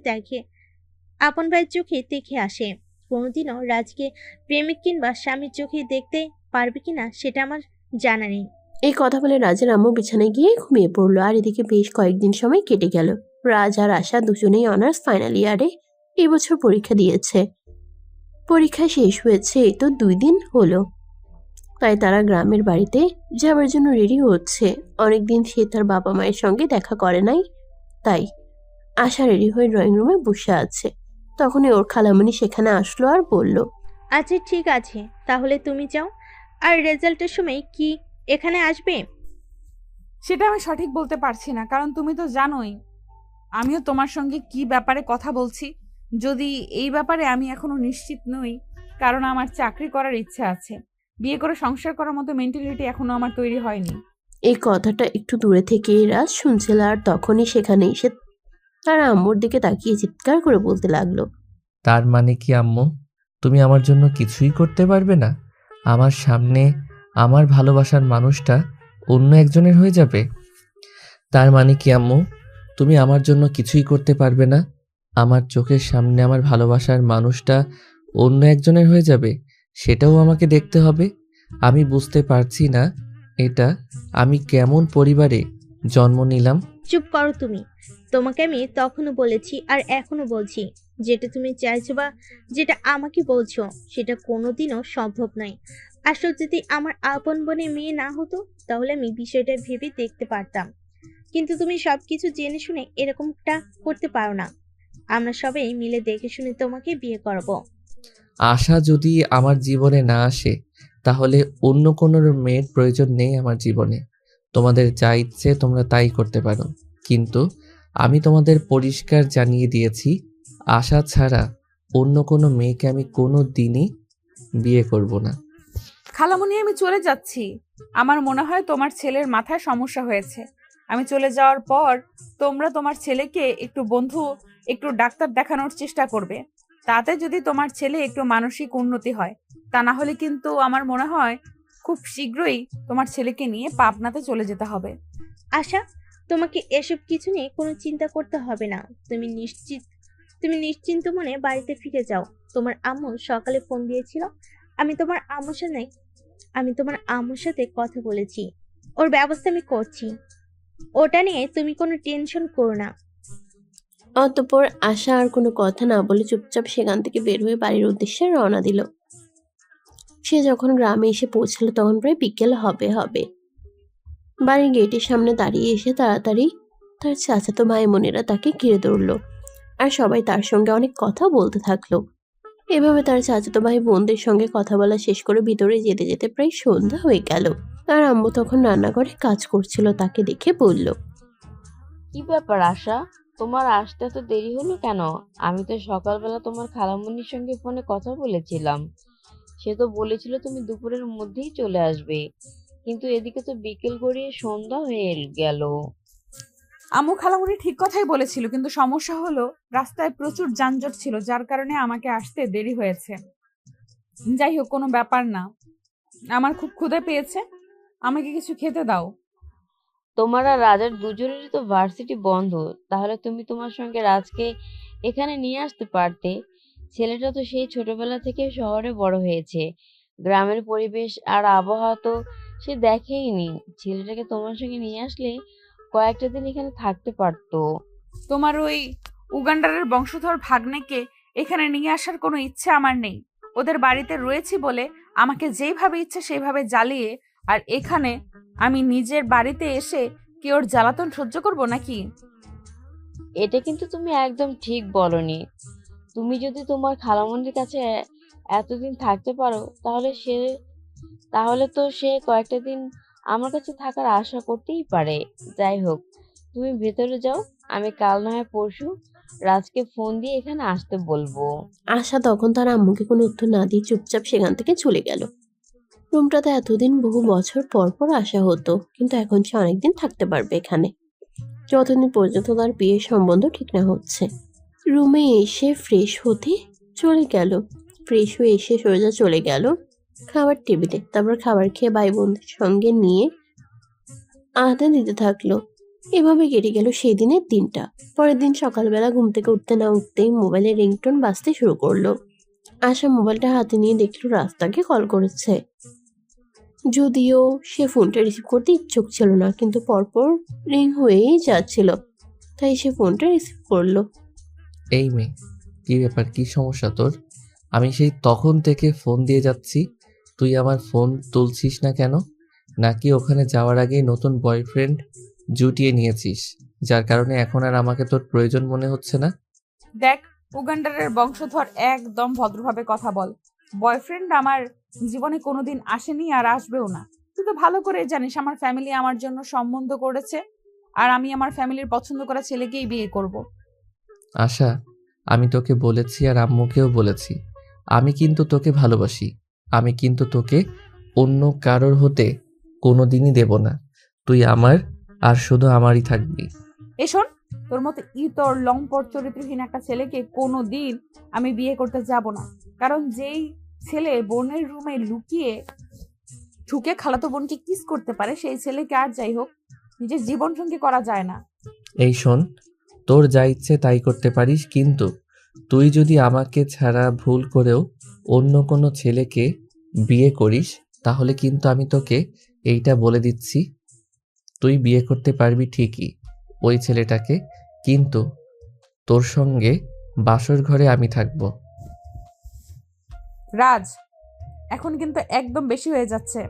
দেখে আসে। কোনোদিনও রাজকে প্রেমিক কিংবা স্বামীর চোখে দেখতে পারবে কিনা সেটা আমার জানা নেই। এই কথা বলে রাজের আম্মু বিছানায় গিয়ে ঘুমিয়ে পড়লো। আর এদিকে বেশ কয়েকদিন সময় কেটে গেল। রাজ আর আশা দুজনেই অনার্স ফাইনাল ইয়ারে এবছর পরীক্ষা দিয়েছে। পরীক্ষা শেষ হয়েছে এই তো 2 দিন হলো। তাই তারা গ্রামের বাড়িতে যাওয়ার জন্য রেডি হচ্ছে। অনেকদিন সে তার বাবা মায়ের সঙ্গে দেখা করে নাই, তাই আশা রেডি হয়ে ড্রয়িং রুমে বসে আছে। তখনই ওর খালামণি সেখানে আসলো আর বলল। আচ্ছা ঠিক আছে, তাহলে তুমি যাও। আর রেজাল্টের সময় কি এখানে আসবে? সেটা আমি সঠিক বলতে পারছি না, কারণ তুমি তো জানোই আমিও তোমার সঙ্গে কি ব্যাপারে কথা বলছি। যদি এই ব্যাপারে আমি এখনো নিশ্চিত নই, কারণ আমার চাকরি করার ইচ্ছা আছে। বিয়ে করে সংসার করার মতো মেন্টালিটি এখনো আমার তৈরি হয়নি। এই কথাটা একটু দূরে থেকে রাজ শুনছিল আর তখনই সেখানে এসে তার আম্মুর দিকে তাকিয়ে চিৎকার করে বলতে লাগলো। তার মানে কি আম্মু, তুমি আমার জন্য কিছুই করতে পারবে না? আমার সামনে আমার ভালোবাসার মানুষটা অন্য একজনের হয়ে যাবে? তার মানে কি আম্মু, তুমি আমার জন্য কিছুই করতে পারবে না? আমার চোখের সামনে আমার ভালোবাসার মানুষটা অন্য একজনের হয়ে যাবে, সেটাও আমাকে দেখতে হবে? আমি বুঝতে পারছি না এটা আমি কেমন পরিবারে জন্ম নিলাম। চুপ করো তুমি। তোমাকে আমি তখনও বলেছি আর এখনো বলছি, যেটা তুমি চাইছো বা যেটা আমাকে বলছো সেটা কোনোদিনও সম্ভব নয়। আসলে যদি আমার আপন বোনের মেয়ে না হতো তাহলে আমি বিষয়টা ভেবে দেখতে পারতাম, কিন্তু তুমি সবকিছু জেনে শুনে এরকমটা করতে পারো না। আমরা সবাই মিলে দেখে শুনে তোমাকে বিয়ে করব। আশা যদি আমার জীবনে না আসে তাহলে অন্য কোনো মেয়ের প্রয়োজন নেই আমার জীবনে। তোমাদের যা ইচ্ছে তোমরা তাই করতে পারো, কিন্তু আমি তোমাদের পরিষ্কার জানিয়ে দিয়েছি, আশা ছাড়া অন্য কোনো মেয়েকে আমি কোনো দিনই বিয়ে করব না। খালামণি আমি চলে যাচ্ছি। আমার মনে হয় তোমার ছেলের মাথায় সমস্যা হয়েছে। আমি চলে যাওয়ার পর তোমরা তোমার ছেলেকে একটু ডাক্তার দেখানোর চেষ্টা করবে। তাতে যদি তোমার ছেলে একটু মানসিক উন্নতি হয়, তা না হলে কিন্তু আমার মনে হয় খুব শীঘ্রই তোমার ছেলেকে নিয়ে পাবনাতে চলে যেতে হবে। আশা, তোমাকে এসব কিছু নিয়ে কোনো চিন্তা করতে হবে না। তুমি নিশ্চিন্ত মনে বাড়িতে ফিরে যাও। তোমার আম্মু সকালে ফোন দিয়েছিল। আমি তোমার আম্মুর সাথে আমি তোমার আম্মুর সাথে কথা বলেছি। ওর ব্যবস্থা আমি করছি। ওটা নিয়ে তুমি কোনো টেনশন করো না। অতঃপর আশা আর কোনো কথা না বলে চুপচাপ সেখান থেকে বের হয়ে বাড়ির উদ্দেশ্যে রওনা দিল। সে যখন গ্রামে এসে পৌঁছালো তখন প্রায় বিকেল হবে। বাড়ির গেটের সামনে দাঁড়িয়ে এসে তাড়াতাড়ি তার চাচাতো ভাই বোনেরা তাকে ঘিরে ধরলো, আর সবাই তার সঙ্গে অনেক কথা বলতে থাকলো। এভাবে তার চাচাতো ভাই বোনদের সঙ্গে কথা বলা শেষ করে ভিতরে যেতে যেতে প্রায় সন্ধ্যা হয়ে গেল। তার আম্মু তখন রান্নাঘরে কাজ করছিল, তাকে দেখে বলল, কি ব্যাপার আশা, তোমার আসতে এত দেরি হলো কেন? আমি তো সকালবেলা তোমার খালামণির সঙ্গে ফোনে কথা বলেছিলাম। সে তো বলেছিল তুমি দুপুরের মধ্যেই চলে আসবে, কিন্তু এদিকে তো বিকেল গড়িয়ে সন্ধ্যা হয়ে গেল। আম্মু খালামণি ঠিক কথাই বলেছিল, কিন্তু সমস্যা হলো রাস্তায় প্রচুর যানজট ছিল, যার কারণে আমাকে আসতে দেরি হয়েছে। যাই হোক, কোনো ব্যাপার না। আমার খুব ক্ষুধা পেয়েছে, আমাকে কিছু খেতে দাও। তোমার আর রাজার দুজনেরই তো ভার্সিটি বন্ধ, তাহলে তুমি তোমার সঙ্গে রাজকে এখানে নিয়ে আসতে পারতে। ছেলেটা তো সেই ছোটবেলা থেকে শহরে বড় হয়েছে, গ্রামের পরিবেশ আর আবহাওয়া তো সে দেখেইনি। ছেলেটাকে তোমার সঙ্গে নিয়ে আসলে কয়েকটা দিন এখানে থাকতে পারতো। তোমার ওই উগান্ডারের বংশধর ভাগ্নেকে এখানে নিয়ে আসার কোনো ইচ্ছে আমার নেই। ওদের বাড়িতে রয়েছি বলে আমাকে যেইভাবে ইচ্ছে সেইভাবে জ্বালিয়ে, আর এখানে আমি নিজের বাড়িতে এসে কি ওর জ্বালাতন সহ্য করব নাকি? এটা কিন্তু তুমি একদম ঠিক বলনি। তুমি যদি তোমার খালামণির কাছে এতদিন থাকতে পারো, তাহলে তো সে কয়েকটা দিন আমার কাছে থাকার আশা করতেই পারে। যাই হোক, তুমি ভেতরে যাও, আমি কাল না হয় পরশু রাজকে ফোন দিয়ে এখানে আসতে বলবো। আশা তখন তার আম্মুকে কোনো উত্তর না দিয়ে চুপচাপ সেখান থেকে চলে গেল। রুমটাতে এতদিন বহু বছর পর পর আসা হতো, কিন্তু এখন সে অনেকদিন থাকতে পারবে এখানে, যতদিন পর্যন্ত তার বিয়ের সম্বন্ধ ঠিক না হচ্ছে। রুমে এসে ফ্রেশ হতে চলে গেল। ফ্রেশ হয়ে এসে সোজা চলে গেল খাবার টেবিলে। তারপর খাবার খেয়ে ভাই বোনদের সঙ্গে নিয়ে আড্ডা দিতে থাকলো। এভাবে কেটে গেল সেই দিনের দিনটা। পরের দিন সকালবেলা ঘুম থেকে উঠতে না উঠতেই মোবাইলের রিংটোন বাজতে শুরু করলো। আশা মোবাইলটা হাতে নিয়ে দেখলো রাস্তাকে কল করেছে। যদিও সে ফোনটা রিসিভ করতে ইচ্ছুক ছিল না, কিন্তু পরপর রিং হয়েই যাচ্ছিল, তাই সে ফোনটা রিসিভ করলো। এই মেয়ে, কি ব্যাপার, কি সমস্যা তোর? আমি সেই তখন থেকে ফোন দিয়ে যাচ্ছি, তুই আমার ফোন তুলছিস না কেন? নাকি ওখানে যাওয়ার আগেই নতুন বয়ফ্রেন্ড জুটিয়ে নিয়েছিস, যার কারণে এখন আর আমাকে তোর প্রয়োজন মনে হচ্ছে না? দেখ, উগান্ডারের বংশধর, একদম ভদ্রভাবে কথা বল। বয়ফ্রেন্ড আমার জীবনে কোনোদিন আসেনি আর আসবেও না। তুই তো ভালো করে জানিস আমার ফ্যামিলি আমার জন্য সম্বন্ধ করেছে, আর আমি আমার ফ্যামিলির পছন্দ করা ছেলেকেই বিয়ে করব। আশা, আমি তোকে বলেছি আর আম্মুকেও বলেছি, আমি কিন্তু তোকে ভালোবাসি। আমি কিন্তু তোকে অন্য কারোর হতে কোনোদিনই দেব না। তুই আমার, আর শুধু আমারই থাকবি। শোন, তোর মতো ইতর লম্পট চরিত্রহীন একটা ছেলেকে কোনোদিন আমি বিয়ে করতে যাব না। কারণ যেই ছেলে বোনের রুমে লুকিয়ে ঢুকে খালাতো বোনকে কিস করতে পারে, সেই ছেলেকে আর যাই হোক নিজের জীবন সঙ্গী করা যায় না। এই শোন, তোর যা ইচ্ছে তাই করতে পারিস, কিন্তু তুই যদি আমাকে ছাড়া ভুল করেও অন্য কোনো ছেলেকে বিয়ে করিস, তাহলে কিন্তু আমি তোকে এইটা বলে দিচ্ছি, তুই বিয়ে করতে পারবি ঠিকই ওই ছেলেটাকে, কিন্তু তোর সঙ্গে বাসর ঘরে আমি থাকবো। রাজ, এখন কিন্তু একদম বেশি হয়ে যাচ্ছে।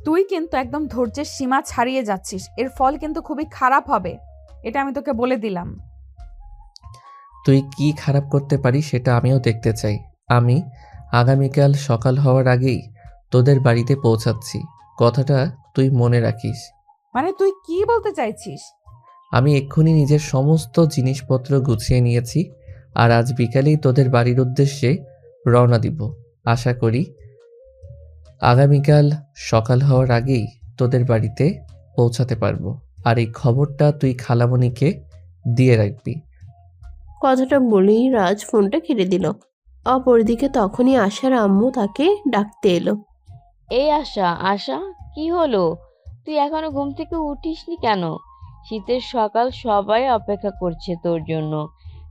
তুই কিন্তু একদম ধৈর্যের সীমা ছাড়িয়ে যাচ্ছিস। এর ফল কিন্তু খুবই খারাপ হবে, এটা আমি তোকে বলে দিলাম। তুই কি খারাপ করতে পারিস সেটা আমিও দেখতে চাই। আমি আগামীকাল সকাল হওয়ার আগেই তোদের বাড়িতে পৌঁছাচ্ছি, কথাটা তুই মনে রাখিস। মানে তুই কি বলতে চাইছিস? আমি এক্ষুনি নিজের সমস্ত জিনিসপত্র গুছিয়ে নিয়েছি, আর আজ বিকালেই তোদের বাড়ির উদ্দেশ্যে রওনা দিব। আশা করি আগামীকাল সকাল হওয়ার আগেই তোদের বাড়িতে পৌঁছাতে পারবো। আর এই খবরটা তুই খালামণিকে দিয়ে রাখবি। কথাটা বলেই রাজ ফোনটা কেটে দিল। অপরদিকে তখনই আশার আম্মু তাকে ডাকতে এলো। এই আশা, আশা, কি হলো? তুই এখনো ঘুম থেকে উঠিসনি কেন? শীতের সকাল, সবাই অপেক্ষা করছে তোর জন্য।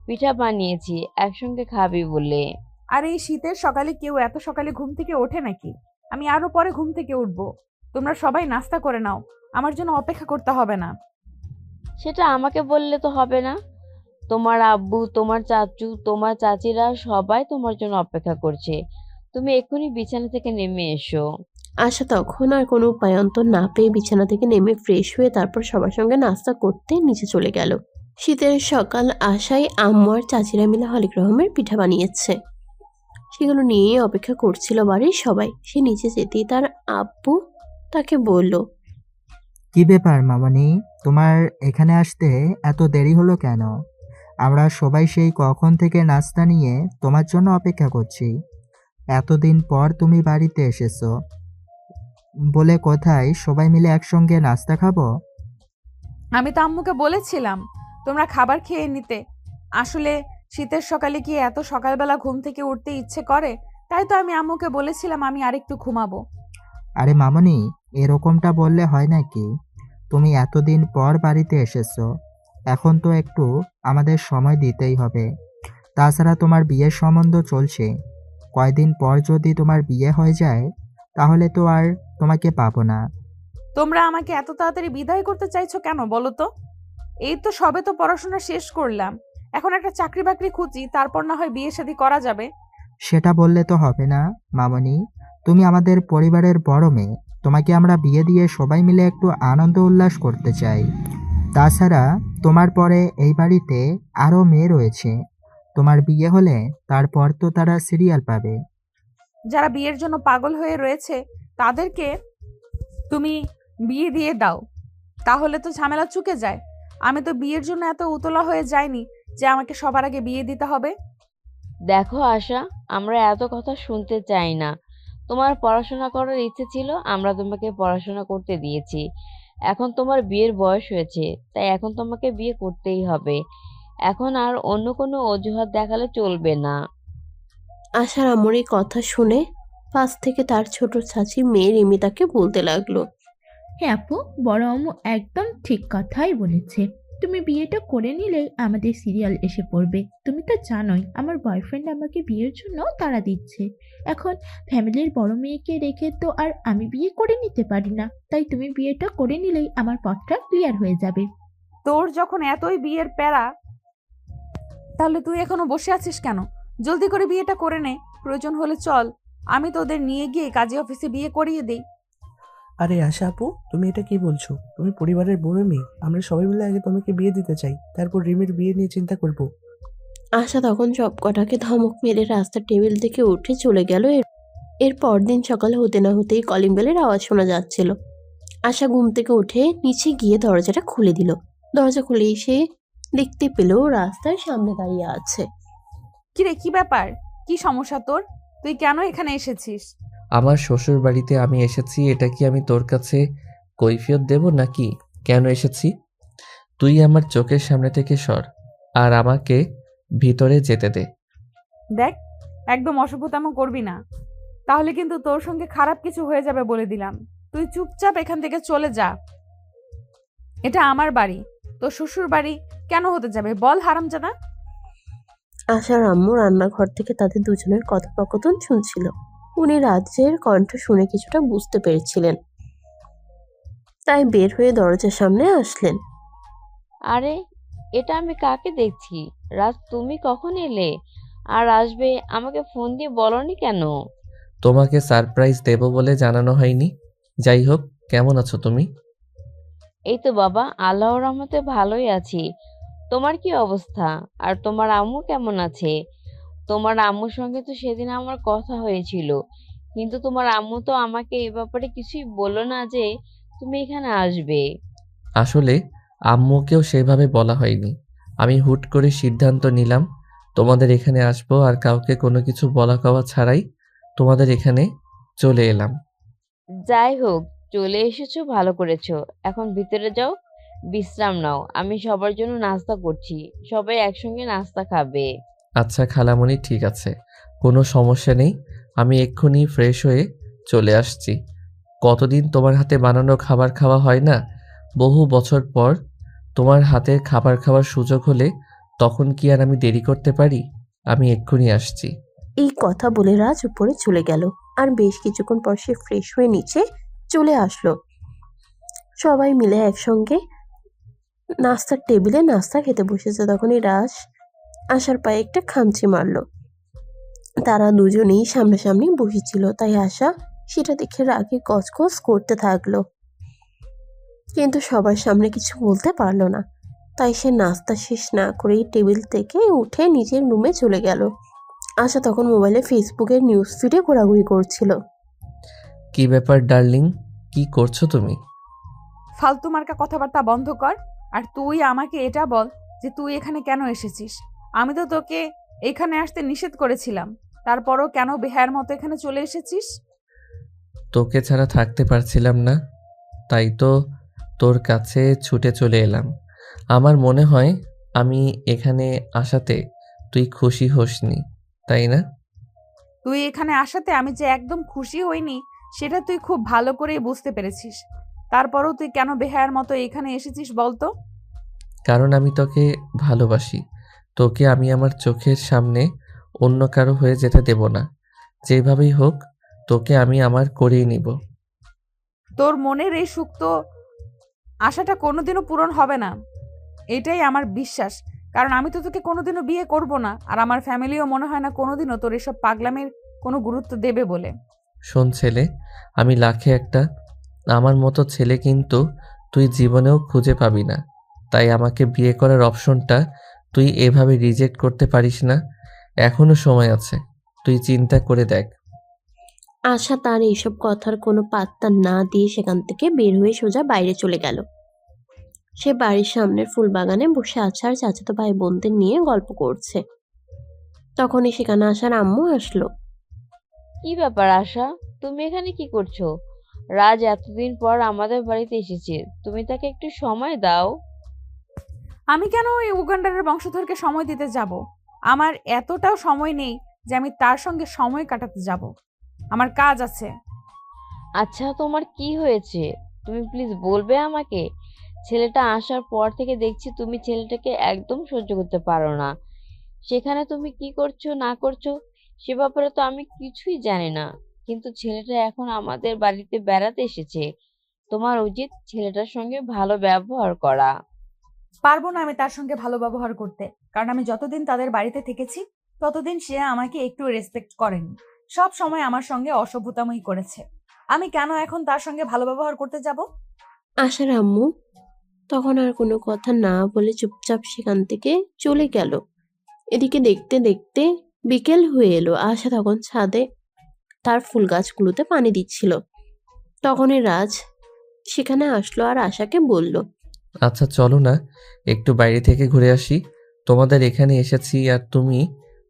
পিঠা বানিয়েছি, একসঙ্গে খাবি বলে। আর এই শীতের সকালে কেউ এত সকালে ঘুম থেকে ওঠে নাকি? আমি আরো পরে ঘুম থেকে উঠবো। তোমরা সবাই নাস্তা করে নাও, আমার জন্য অপেক্ষা করতে হবে না। সেটা আমাকে বললে তো হবে না। তোমার আব্বু, তোমার চাচু, তোমার চাচিরা সবাই তোমার জন্য অপেক্ষা করছে। তুমি এক্ষুনি বিছানা থেকে নেমে এসো। আশা তখন আর কোনো উপায়ন্তর না পেয়ে বিছানা থেকে নেমে ফ্রেশ হয়ে তারপর সবার সঙ্গে নাস্তা করতে নিচে চলে গেল। শীতের সকাল আশায় আম্মু আর চাচিরা মিলে হরেক রকমের পিঠা বানিয়েছে। সেগুলো নিয়ে অপেক্ষা করছিল বাড়ির সবাই। সে নিচে যেতেই তার আব্বু তাকে বলল, কি ব্যাপার মামনি, তোমার এখানে আসতে এত দেরি হলো কেন? আমরা সবাই সেই কখন থেকে নাস্তা নিয়ে তোমার জন্য অপেক্ষা করছি। এতদিন পর তুমি বাড়িতে এসেছো বলে কোথায় সবাই মিলে একসঙ্গে নাস্তা খাবো? আমি তো আম্মুকে বলেছিলাম তোমরা খাবার খেয়ে নিতে। আসলে শীতের সকালে কি এত সকালবেলা ঘুম থেকে উঠতে ইচ্ছে করে? তাই তো আমি আম্মুকে বলেছিলাম আমি আরেকটু ঘুমাবো। আরে মামনি, এরকমটা বললে হয় নাকি? তুমি এতদিন পর বাড়িতে এসেছো, এখন তো একটু আমাদের সময় দিতেই হবে। তাছাড়া তোমার বিয়ের সম্বন্ধ চলছে, কয়দিন পর যদি তোমার বিয়ে হয়ে যায় তাহলে তো আর তোমাকে পাবো না। তোমরা আমাকে এত তাড়াতাড়ি বিদায় করতে চাইছো কেন বলো তো? এই তো সবে তো পড়াশোনা শেষ করলাম, এখন একটা চাকরি বাকরি খুঁজি, তারপর না হয় বিয়ে শাদী করা যাবে। সেটা বললে তো হবে না মামনি, তুমি আমাদের পরিবারের বড় মেয়ে, তোমাকে আমরা বিয়ে দিয়ে সবাই মিলে একটু আনন্দ উল্লাস করতে চাই। তাছাড়া তোমার পরে এই বাড়িতে আরও মেয়ে রয়েছে, তোমার বিয়ে হলে তারপর তো তারা সিরিয়াল পাবে। যারা বিয়ের জন্য পাগল হয়ে রয়েছে তাদেরকে তুমি বিয়ে দিয়ে দাও, তাহলে তো ঝামেলা চুকে যায়। আমি তো বিয়ের জন্য এত উতলা হয়ে যাইনি যে আমাকে সবার আগে বিয়ে দিতে হবে। দেখো আশা, আমরা এত কথা শুনতে চাই না। তোমার পড়াশোনা করার ইচ্ছে ছিল, আমরা তোমাকে পড়াশোনা করতে দিয়েছি। এখন তোমার বিয়ের বয়স হয়েছে, তাই এখন তোমাকে বিয়ে করতেই হবে। এখন আর অন্য কোনো অজুহাত দেখালে চলবে না। আশার আম্মুর এই কথা শুনে পাশ থেকে তার ছোট চাচি মেয়ে রিমি তাকে বলতে লাগলো, হ্যাঁ আপু, বড় আম্মু একদম ঠিক কথাই বলেছে। তুমি বিয়েটা করে নিলেই আমাদের সিরিয়াল এসে পড়বে। তুমি তো জানোই আমার বয়ফ্রেন্ড আমাকে বিয়ের জন্য তাড়া দিচ্ছে। এখন ফ্যামিলির বড় মেয়েকে রেখে তো আর আমি বিয়ে করে নিতে পারি না। তাই তুমি বিয়েটা করে নিলেই আমার পথটা ক্লিয়ার হয়ে যাবে। তোর যখন এতই বিয়ের প্যারা, তাহলে তুই এখনো বসে আছিস কেন? জলদি করে বিয়েটা করে নে, প্রয়োজন হলে চল আমি তোদের নিয়ে গিয়ে কাজী অফিসে বিয়ে করিয়ে দেই। আরে আশা আপু, তুমি এটা কি বলছো? তুমি পরিবারের বড় মেয়ে, আমরা সবাই মিলে আগে তোমাকে বিয়ে দিতে চাই, তারপর রিমির বিয়ে নিয়ে চিন্তা করব। আশা তখন সব কটাকে ধমক মেরে রাস্তার টেবিল থেকে উঠে চলে গেল। এর পরদিন সকাল হতে না হতেই কলিং বেলের আওয়াজ শোনা যাচ্ছিল। আশা ঘুম থেকে উঠে নিচে গিয়ে দরজাটা খুলে দিল। দরজা খুলেই সে দেখতে পেল রাস্তার সামনে দাঁড়িয়ে আছে। কিরে, কি ব্যাপার? কি সমস্যা তোর? তুই কেন এখানে এসেছিস? আমার শ্বশুর বাড়িতে আমি এসেছি, এটা কি আমি তোর কাছে কৈফিয়ত দেব নাকি? কেন এসেছি? তুই আমার চোখের সামনে থেকে সর আর আমাকে ভিতরে যেতে দে। দেখ, একদম অসভ্যতামো করবি না, তাহলে কিন্তু তোর সঙ্গে খারাপ কিছু হয়ে যাবে বলে দিলাম। তুই চুপচাপ এখান থেকে চলে যা। এটা আমার বাড়ি, তোর শ্বশুর বাড়ি কেন হতে যাবে বল হারামজাদা? আশার আম্মু রান্নাঘর থেকে তাদের দুজনের কথোপকথন শুনছিল। উনি রাজ্যের কণ্ঠ শুনে কিছুটা বুঝতে পেরেছিলেন, তাই বের হয়ে দরজার সামনে আসলেন। আরে, এটা আমি কাকে দেখছি? রাজ, তুমি কখন এলে? আর আসবে, আমাকে ফোন দিয়ে বলনি কেন? তোমাকে সারপ্রাইজ দেব বলে জানানো হয়নি। যাই হোক, কেমন আছো তুমি? এই তো বাবা, আল্লাহর রহমতে ভালোই আছি। তোমার কি অবস্থা? আর তোমার আম্মু কেমন আছে? তোমার আম্মুর সঙ্গে তো সেদিন আমার কথা হয়েছিল, কিন্তু তোমার আম্মু তো আমাকে এ ব্যাপারে কিছুই বললো না যে তুমি এখানে আসবে। আসলে আম্মুকেও সেভাবে বলা হয়নি। আমি হুট করে সিদ্ধান্ত নিলাম তোমাদের এখানে আসবো আর কাউকে কোনো কিছু বলা কওয়া ছাড়াই তোমাদের এখানে চলে এলাম। যাই হোক, চলে এসেছো, ভালো করেছো। এখন ভিতরে যাও, বিশ্রাম নাও। আমি সবার জন্য নাস্তা করছি, সবাই একসঙ্গে নাস্তা খাবে। আচ্ছা খালামণি, ঠিক আছে, কোনো সমস্যা নেই। আমি এক্ষুনি ফ্রেশ হয়ে চলে আসছি। কতদিন তোমার হাতে বানানো খাবার খাওয়া হয় না। বহু বছর পর তোমার হাতের খাবার খাওয়ার সুযোগ হলে তখন কি আর আমি দেরি করতে পারি? আমি এক্ষুনি আসছি। এই কথা বলে রাজ উপরে চলে গেল। আর বেশ কিছুক্ষণ পর সে ফ্রেশ হয়ে নিচে চলে আসলো। সবাই মিলে একসঙ্গে নাস্তার টেবিলে নাস্তা খেতে বসেছে। তখনই রাজ আশার পায়ে একটা খামচি মারলো। তারা দুজনেই সামনাসামনি বসেছিল, তাই আশা সেটা দেখে রাগে গজগজ করতে থাকলো, কিন্তু সবার সামনে কিছু বলতে পারলো না। তাই সে নাস্তা শেষ না করেই টেবিল থেকে উঠে নিজের রুমে চলে গেল। আশা তখন মোবাইলে ফেসবুকের নিউজ ফিডে ঘোরাঘুরি করছিল। কি ব্যাপার ডার্লিং, কি করছো তুমি? ফালতু মার্কা কথাবার্তা বন্ধ কর। আর তুই আমাকে এটা বল যে তুই এখানে কেন এসেছিস? আমি তো তোকে এখানে আসতে নিষেধ করেছিলাম, তারপরও কেন বেহায়ার মতো এখানে চলে এসেছিস? তোকে ছাড়া থাকতে পারছিলাম না, তাই তো তোর কাছে ছুটে চলে এলাম। আমার মনে হয় আমি এখানে আসাতে তুই খুশি হোসনি, তাই না? তুই এখানে আসাতে আমি যে একদম খুশি হইনি সেটা তুই খুব ভালো করেই বুঝতে পেরেছিস। তারপরও তুই কেন বেহায়ার মতো এখানে এসেছিস বলতো? কারণ আমি তোকে ভালোবাসি। তোকে আমি আমার চোখের সামনে অন্য কারো হয়ে যেতে দেব না। যেভাবেই হোক তোকে আমি আমার করেই নিব। তোর মনের এই সুপ্ত আশাটা কোনোদিনও পূরণ হবে না, এটাই আমার বিশ্বাস। কারণ আমি তো তোকে কোনোদিনও বিয়ে করব না, আর আমার ফ্যামিলিও মনে হয় না কোনোদিনও তোর এসব পাগলামির কোনো গুরুত্ব দেবে বলে। শোন ছেলে, আমি লাখে একটা, আমার মতো ছেলে কিন্তু তুই জীবনেও খুঁজে পাবি না। তাই আমাকে বিয়ে করার অপশনটা তুই এভাবে রিজেক্ট করতে পারিস না। এখনো সময় আছে, তুই চিন্তা করে দেখ। আশা তার এইসব কথার কোনো পাত্তা না দিয়ে সেখান থেকে বের হয়ে সোজা বাইরে চলে গেল। সে বাড়ির সামনের ফুল বাগানে বসে আছে আর চাচাতো ভাই বোনদের নিয়ে গল্প করছে। তখনই সেখানে আসার আম্মু আসলো। কি ব্যাপার আশা, তুমি এখানে কি করছো? রাজ এতদিন পর আমাদের বাড়িতে এসেছে, তুমি তাকে একটু সময় দাও। আমি কেন ওই উগান্ডারের বংশধরকে সময় দিতে যাব? আমার এতটাও সময় নেই যে আমি তার সঙ্গে সময় কাটাতে যাব। আমার কাজ আছে। আচ্ছা, তোমার কি হয়েছে? তুমি প্লিজ বলবে আমাকে। ছেলেটা আসার পর থেকে দেখছি তুমি ছেলেটাকে একদম সহ্য করতে পারো না। সেখানে তুমি কি করছো না করছো সে ব্যাপারে তো আমি কিছুই জানি না, কিন্তু ছেলেটা এখন আমাদের বাড়িতে বেড়াতে এসেছে। তোমার উচিত ছেলেটার সঙ্গে ভালো ব্যবহার করা। পারবো না আমি তার সঙ্গে ভালো ব্যবহার করতে, কারণ আমি যতদিন তাদের বাড়িতে থেকেছি ততদিন সে আমাকে একটু রেসপেক্ট করেনি। সব সময় আমার সঙ্গে অসভ্যতামই করেছে। আমি কেন এখন তার সঙ্গে ভালো ব্যবহার করতে যাব? আশার আম্মু তখন আর কোনো কথা না বলে চুপচাপ সেখান থেকে চলে গেল। এদিকে দেখতে দেখতে বিকেল হয়ে এলো। আশা তখন ছাদে তার ফুল গাছগুলোতে পানি দিচ্ছিল। তখনই রাজ সেখানে আসলো আর আশাকে বলল, আচ্ছা চলো না, একটু বাইরে থেকে ঘুরে আসি। তোমাদের এখানে এসেছি আর তুমি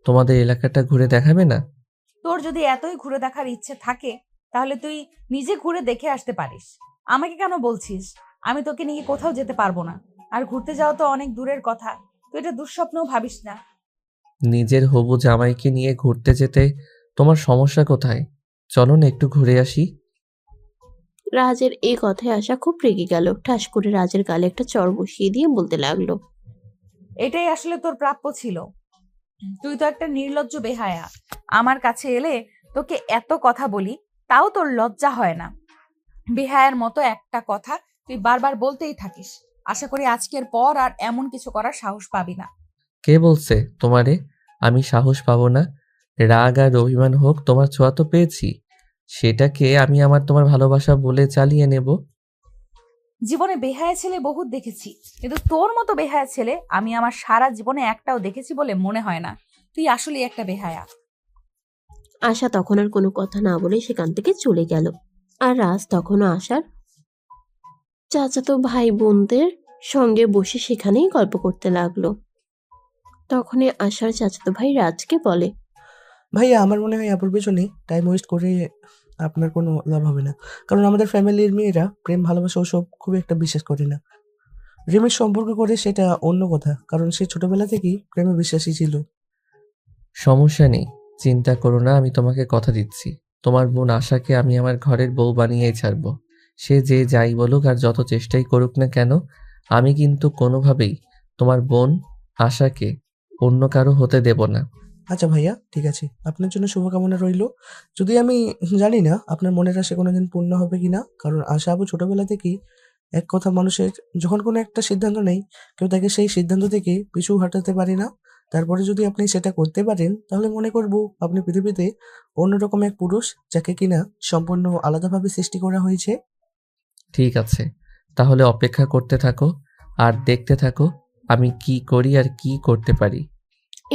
তোমাদের এলাকাটা ঘুরে দেখাবে না? তোর যদি এতই ঘুরে দেখার ইচ্ছে থাকে তাহলে তুই নিজে ঘুরে দেখে আসতে পারিস। আমাকে কেন বলছিস? আমি তোকে নিয়ে কোথাও যেতে পারবো না। আর ঘুরতে যাওয়া তো অনেক দূরের কথা, তুই এটা দুঃস্বপ্নও ভাবিস না। নিজের হবু জামাইকে নিয়ে ঘুরতে যেতে তোমার সমস্যা কোথায়? চলো না একটু ঘুরে আসি। রাজের এই কথায় আশা খুব রেগে গেল। ঠাস করে রাজের গালে একটা চড় বসিয়ে দিয়ে বলতে লাগলো, এটাই আসলে তোর প্রাপ্য ছিল। তুই তো একটা নির্লজ্জ বেহায়া। আমার কাছে এলে তোকে এত কথা বলি, তাও তোর লজ্জা হয় না। বেহায়ার মতো একটা কথা তুই বারবার বলতেই থাকিস। আশা করি আজকের পর আর এমন কিছু করার সাহস পাবি না। কে বলছে তোমারে আমি সাহস পাবো না? রাগ আর অভিমান হোক, তোমার ছোঁয়া তো পেয়েছি, সেটাকে আমি আমার তোমার ভালোবাসা বলে চালিয়ে নেব। জীবনে বেহায়া ছেলে বহুত দেখেছি, কিন্তু তোর মতো বেহায়া ছেলে আমি আমার সারা জীবনে একটাও দেখেছি বলে মনে হয় না। তুই আসলেই একটা বেহায়া। আশা তখন আর কোনো কথা না বলে সেখান থেকে চলে গেল। আর রাজ তখনও আশার চাচাতো ভাই বোনদের সঙ্গে বসে সেখানেই গল্প করতে লাগলো। তখনই আশার চাচাতো ভাই রাজকে বলে, ভাইয়া আমার মনে হয় আপুর পেছনে টাইম ওয়েস্ট করে আপনার কোনো লাভ হবে না, কারণ আমাদের ফ্যামিলির মেয়েরা প্রেম ভালোবাসা ওসব খুব একটা বিশ্বাস করে না। রিমির সম্পর্ক করে সেটা অন্য কথা, কারণ সে ছোটবেলা থেকেই প্রেমে বিশ্বাসী ছিল। সমস্যা নেই, চিন্তা করো না, আমি তোমাকে কথা দিচ্ছি। তোমার বোন আশাকে আমি আমার ঘরের বউ বানিয়েই ছাড়বো। সে যে যাই বলুক আর যত চেষ্টাই করুক না কেন, আমি কিন্তু কোনোভাবেই তোমার বোন আশাকে অন্য কারো হতে দেব না। আচ্ছা ভাইয়া, ঠিক আছে, আপনার জন্য শুভকামনা রইল। যদি আমি জানি না আপনার মনের আশা কোনোদিন পূর্ণ হবে কিনা, কারণ আশা আপু ছোটবেলা থেকেই এক কথা, মানুষের যখন কোনো একটা সিদ্ধান্ত নেই, কেউ তাকে সেই সিদ্ধান্ত থেকে পিছু হটাতে পারে না। তারপরে যদি আপনি সেটা করতে পারেন, তাহলে মনে করব আপনি পৃথিবীতে অন্যরকম এক পুরুষ, যাকে কিনা সম্পূর্ণ আলাদাভাবে সৃষ্টি করা হয়েছে। ঠিক আছে, তাহলে অপেক্ষা করতে থাকো আর দেখতে থাকো আমি কি করি আর কি করতে পারি।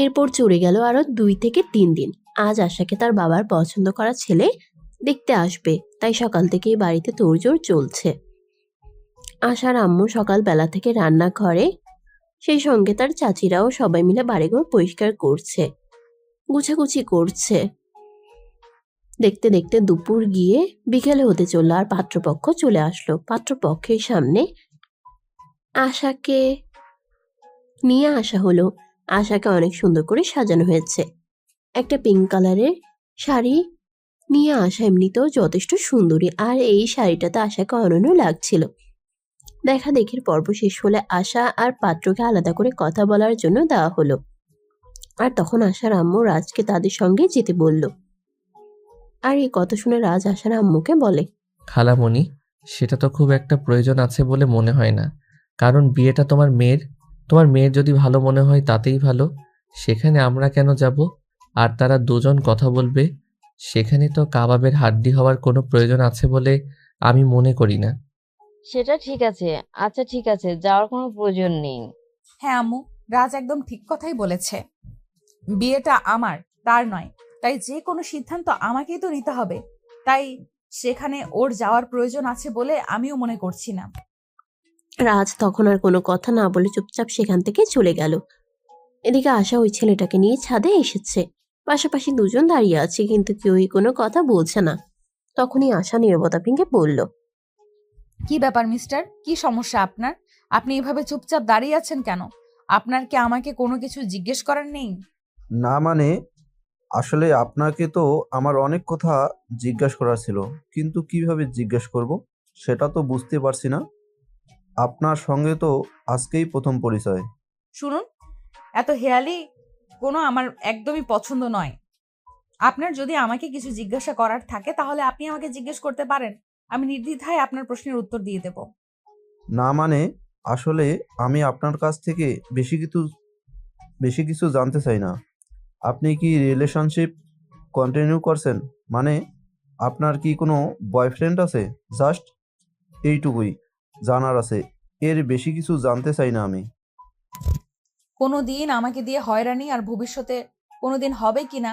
এরপর চলে গেল আরো 2 থেকে 3 দিন। আজ আশাকে তার বাবার পছন্দ করা ছেলে দেখতে আসবে, তাই সকাল থেকেই বাড়িতে তোড়জোড় চলছে। আশার আম্মু সকালবেলা থেকে রান্নাঘরে, সেই সঙ্গে তার চাচিরাও সবাই মিলে বাড়িঘর পরিষ্কার করছে, গুছাগুছি করছে। দেখতে দেখতে দুপুর গিয়ে বিকেলে হতে চললো, আর পাত্রপক্ষ চলে আসলো। পাত্রপক্ষের সামনে আশাকে নিয়ে আসা হলো। আশাকে অনেক সুন্দর করে সাজানো হয়েছে। একটা পিঙ্ক কালারের শাড়ি নিয়ে আসা এমনিতেও যথেষ্ট সুন্দরী, আর এই শাড়িটাতে আশাকে অনন্য লাগছিল। দেখা দেখির পর্ব শেষ হলে আশা আর পাত্রকে আলাদা করে কথা বলার জন্য দেওয়া হলো। আর তখন আশার আম্মু রাজকে তাদের সঙ্গে যেতে বলল। আর এই কথা শুনে রাজ আশার আম্মুকে বলে, খালামণি, সেটা তো খুব একটা প্রয়োজন আছে বলে মনে হয় না, কারণ বিয়েটা তোমার মেয়ের যদি ভালো মনে হয় তাতেই ভালো। সেখানে আমরা কেন যাব? আর তারা দুজন কথা বলবে, সেখানে তো কাবাবের হাড্ডি হওয়ার কোনো প্রয়োজন আছে বলে আমি মনে করি না। সেটা ঠিক আছে। আচ্ছা ঠিক আছে, যাওয়ার কোনো প্রয়োজন নেই। হ্যাঁ আম্মু, রাজ একদম ঠিক কথাই বলেছে। বিয়েটা আমার, তার নয়, তাই যে কোনো সিদ্ধান্ত আমাকেই তো নিতে হবে। তাই সেখানে ওর যাওয়ার প্রয়োজন আছে বলে আমিও মনে করছি না। রাজ তখন আর কোনো কথা না বলে চুপচাপ সেখান থেকে চলে গেল। এদিকে আশা ওই ছেলেটাকে নিয়ে ছাদে এসেছে। পাশাপাশি দুজন দাঁড়িয়ে আছে, কিন্তু কেউই কোনো কথা বলছে না। তখনই আশা নীরবতা ভেঙে বলল, কি ব্যাপার মিস্টার, কি সমস্যা আপনার? আপনি এভাবে চুপচাপ দাঁড়িয়ে আছেন কেন? আপনার কি আমাকে কোনো কিছু জিজ্ঞেস করার নেই? না মানে, আসলে আপনাকে তো আমার অনেক কথা জিজ্ঞাসা করার ছিল, কিন্তু কিভাবে জিজ্ঞেস করব সেটা তো বুঝতে পারছি না। আপনার সঙ্গে তো আজকেই প্রথম পরিচয়। শুনুন, এত হেয়ালি কোনো আমার একদমই পছন্দ নয়। আপনার যদি আমাকে কিছু জিজ্ঞাসা করার থাকে তাহলে আপনি আমাকে জিজ্ঞেস করতে পারেন। আমি নির্দ্বিধায় আপনার প্রশ্নের উত্তর দিয়ে দেব। না মানে, আসলে আমি আপনার কাছ থেকে বেশি কিছু জানতে চাই না। আপনি কি রিলেশনশিপ কন্টিনিউ করছেন? মানে, আপনার কি কোনো বয়ফ্রেন্ড আছে? জাস্ট এইটুকুই জানার আছে, এর বেশি কিছু জানতে চাই না আমি। কোনো দিন আমাকে দিয়ে হয়রানি আর ভবিষ্যতে কোনোদিন হবে কিনা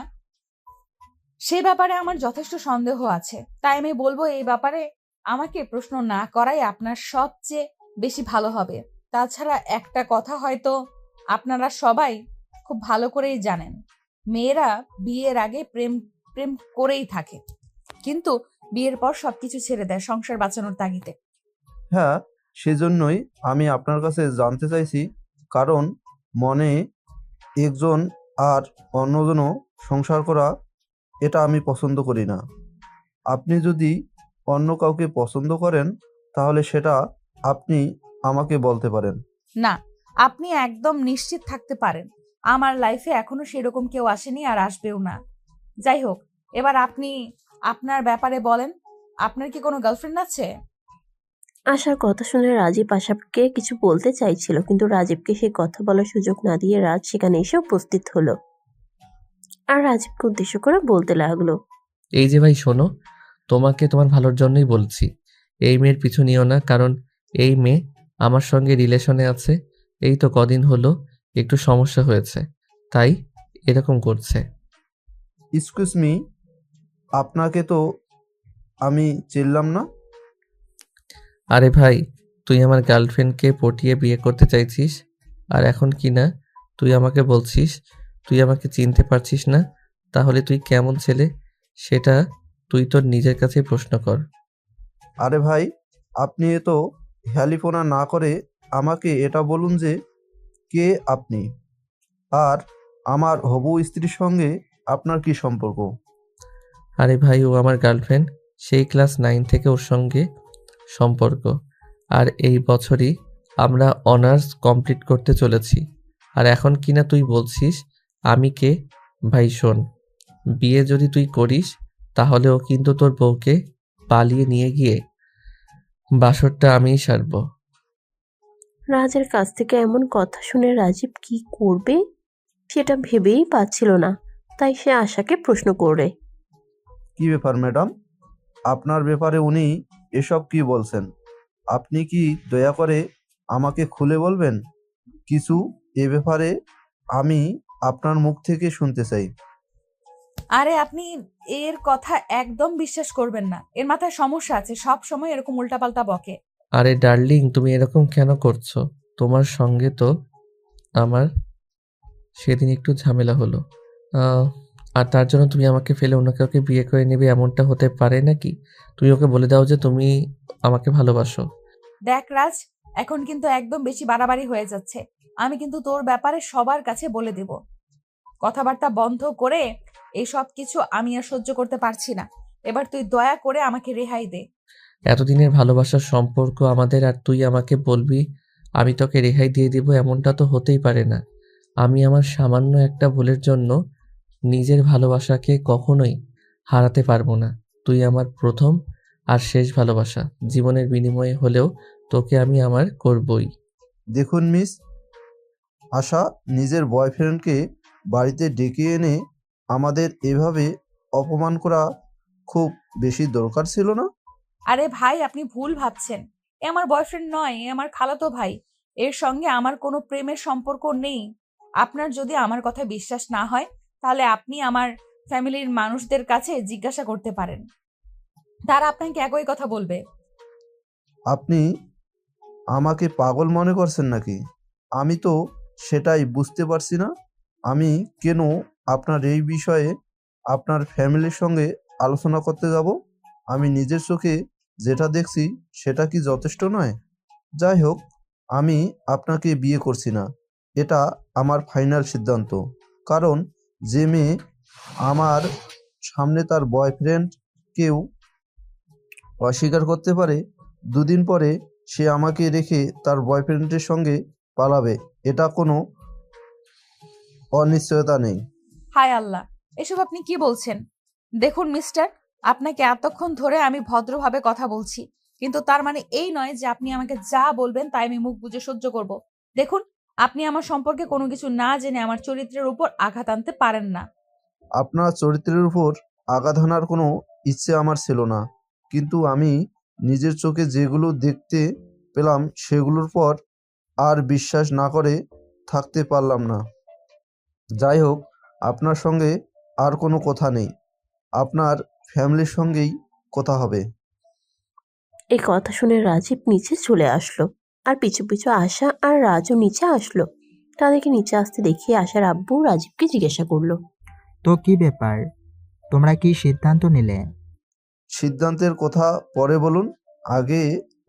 সে ব্যাপারে আমার যথেষ্ট সন্দেহ আছে। তাই আমি বলবো এই ব্যাপারে আমাকে প্রশ্ন না করাই আপনার সবচেয়ে বেশি ভালো হবে। তাছাড়া একটা কথা হয়তো আপনারা সবাই খুব ভালো করেই জানেন, মেয়েরা বিয়ের আগে প্রেম প্রেম করেই থাকে, কিন্তু বিয়ের পর সবকিছু ছেড়ে দেয় সংসার বাঁচানোর তাগিদে। হ্যাঁ, সেজন্যই আমি আপনার কাছে জানতে চাইছি, কারণ মনে একজন আর অন্যজনও সংসার করা, এটা আমি পছন্দ করি না। আপনি যদি অন্য কাউকে পছন্দ করেন, তাহলে সেটা আপনি আমাকে বলতে পারেন। না, আপনি একদম নিশ্চিত থাকতে পারেন আমার লাইফে এখনো সেরকম কেউ আসেনি আর আসবেও না। যাই হোক, এবার আপনি আপনার ব্যাপারে বলেন, আপনার কি কোনো গার্লফ্রেন্ড আছে? আশার কথা শুনে রাজীব আশাকে কিছু বলতে চাইছিল, কিন্তু রাজীবকে সে কথা বলার সুযোগ না দিয়ে রাজ সেখানে এসে উপস্থিত হলো। আর রাজীবকে উদ্দেশ্য করে বলতে লাগলো, এই যে ভাই শোনো, তোমাকে তোমার ভালোর জন্যই বলছি, এই মেয়ের পিছু নিও না, কারণ এই মেয়ে আমার সঙ্গে রিলেশনে আছে। এই তো কদিন হলো একটু সমস্যা হয়েছে, তাই এরকম করছে। এক্সকিউজ মি, আপনাকে তো আমি চিনলাম না। আরে ভাই, তুই আমার গার্লফ্রেন্ডকে পটিয়ে বিয়ে করতে চাইছিস, আর এখন কি না তুই আমাকে বলছিস তুই আমাকে চিনতে পারছিস না? তাহলে তুই কেমন ছেলে সেটা তুই তোর নিজের কাছেই প্রশ্ন কর। আরে ভাই, আপনি তো হ্যালিফোনা না করে আমাকে এটা বলুন যে কে আপনি, আর আমার হবু স্ত্রীর সঙ্গে আপনার কি সম্পর্ক? আরে ভাই, ও আমার গার্লফ্রেন্ড। সেই ক্লাস 9 থেকে ওর সঙ্গে সম্পর্ক, আর এই বছরই আমরা অনার্স কমপ্লিট করতে চলেছি। আর এখন কিনা তুই বলছিস আমি কে? ভাই শোন, বিয়ে যদি তুই করিস তাহলে ও কিন্তু তোর বউকে পালিয়ে নিয়ে গিয়ে বাসরটা আমিই সারবো। রাজের কাছ থেকে এমন কথা শুনে রাজীব কি করবে সেটা ভেবেই পাচ্ছিল না, তাই সে আশাকে প্রশ্ন করে। কি ব্যাপার ম্যাডাম, আপনার ব্যাপারে উনি এসব কি বলছেন? আপনি কি দয়া করে আমাকে খুলে বলবেন কিছু? এ ব্যাপারে আমি আপনার মুখ থেকে শুনতে চাই। আরে আপনি এর কথা একদম বিশ্বাস করবেন না, এর মাথায় সমস্যা আছে, সব সময় এরকম উল্টাপাল্টা বকে। আরে ডার্লিং, তুমি এরকম কেন করছো? তোমার সঙ্গে তো আমার সেদিন একটু ঝামেলা হলো, আহ, আর তার জন্য তুমি আমাকে ফেলে অন্য কাউকে বিয়ে করে নেবে এমনটা হতে পারে নাকি? তুমি ওকে বলে দাও যে তুমি আমাকে ভালোবাসো। দেখ রাজ, এখন কিন্তু একদম বেশি বাড়াবাড়ি হয়ে যাচ্ছে। আমি কিন্তু তোর ব্যাপারে সবার কাছে বলে দেব। কথাবার্তা বন্ধ করে এসব কিছু আমি আর সহ্য করতে পারছি না। এবার তুই দয়া করে আমাকে রেহাই দে। এতদিনের ভালোবাসার সম্পর্ক আমাদের, আর তুই আমাকে বলবি আমি তোকে রেহাই দিয়ে দিব? এমনটা তো হতেই পারে না। আমি আমার সামান্য একটা ভুলের জন্য নিজের ভালোবাসাকে কখনোই হারাতে পারবো না। তুই আমার প্রথম আর শেষ ভালোবাসা। জীবনের বিনিময়ে হলেও তোকে আমি আমার করবই। দেখুন মিস আশা, নিজের বয়ফ্রেন্ডকে বাড়িতে ডেকে এনে আমাদের এভাবে অপমান করা খুব বেশি দরকার ছিল না। আরে ভাই, আপনি ভুল ভাবছেন। এ আমার বয়ফ্রেন্ড নয়, এ আমার খালাতো ভাই। এর সঙ্গে আমার কোনো প্রেমের সম্পর্ক নেই। আপনার যদি আমার কথা বিশ্বাস না হয় তাহলে আপনি আমার ফ্যামিলির মানুষদের কাছে জিজ্ঞাসা করতে পারেন, তারা আপনাকে একই কথা বলবে। আপনি আমাকে পাগল মনে করছেন নাকি? আমি তো সেটাই বুঝতে পারছি না। আমি কেন আপনার এই বিষয়ে আপনার ফ্যামিলির সঙ্গে আলোচনা করতে যাব? আমি নিজের চোখে যেটা দেখছি সেটা কি যথেষ্ট নয়? যাই হোক, আমি আপনাকে বিয়ে করছি না, এটা আমার ফাইনাল সিদ্ধান্ত। কারণ যে মেয়ে আমার সামনে তার বয়ফ্রেন্ডকেও অস্বীকার করতে পারে, দুদিন পরে সে আমাকে রেখে তার বয়ফ্রেন্ডের সঙ্গে পালাবে, এটা কোনো অনিশ্চয়তা নেই। হায় আল্লাহ, এসব আপনি কি বলছেন? দেখুন মিস্টার, আপনাকে এতক্ষণ ধরে আমি ভদ্রভাবে কথা বলছি, কিন্তু তার মানে এই নয় যে আপনি আমাকে যা বলবেন তাই আমি মুখ বুজে সহ্য করব। দেখুন, আপনি আমার সম্পর্কে কোনো কিছু না জেনে আমার চরিত্রের উপর আঘাত আনতে পারেন না। আপনার চরিত্রের উপর আঘাত হানার কোনো ইচ্ছে আমার ছিল না, কিন্তু আমি নিজের চোখে যেগুলো দেখতে পেলাম সেগুলোর পর আর বিশ্বাস না করে থাকতে পারলাম না। যাই হোক, আপনার সঙ্গে আর কোনো কথা নেই, আপনার ফ্যামিলির সঙ্গেই কথা হবে। এই কথা শুনে রাজীব নিচে চলে আসলো, আর পিছু পিছু আশা আর রাজও নিচে আসলো। তাদেরকে নিচে আসতে দেখে আশার আব্বু রাজীবকে জিজ্ঞাসা করলো। তো কি ব্যাপার, তোমরা কি সিদ্ধান্ত নিলে? সিদ্ধান্তের কথা পরে বলুন, আগে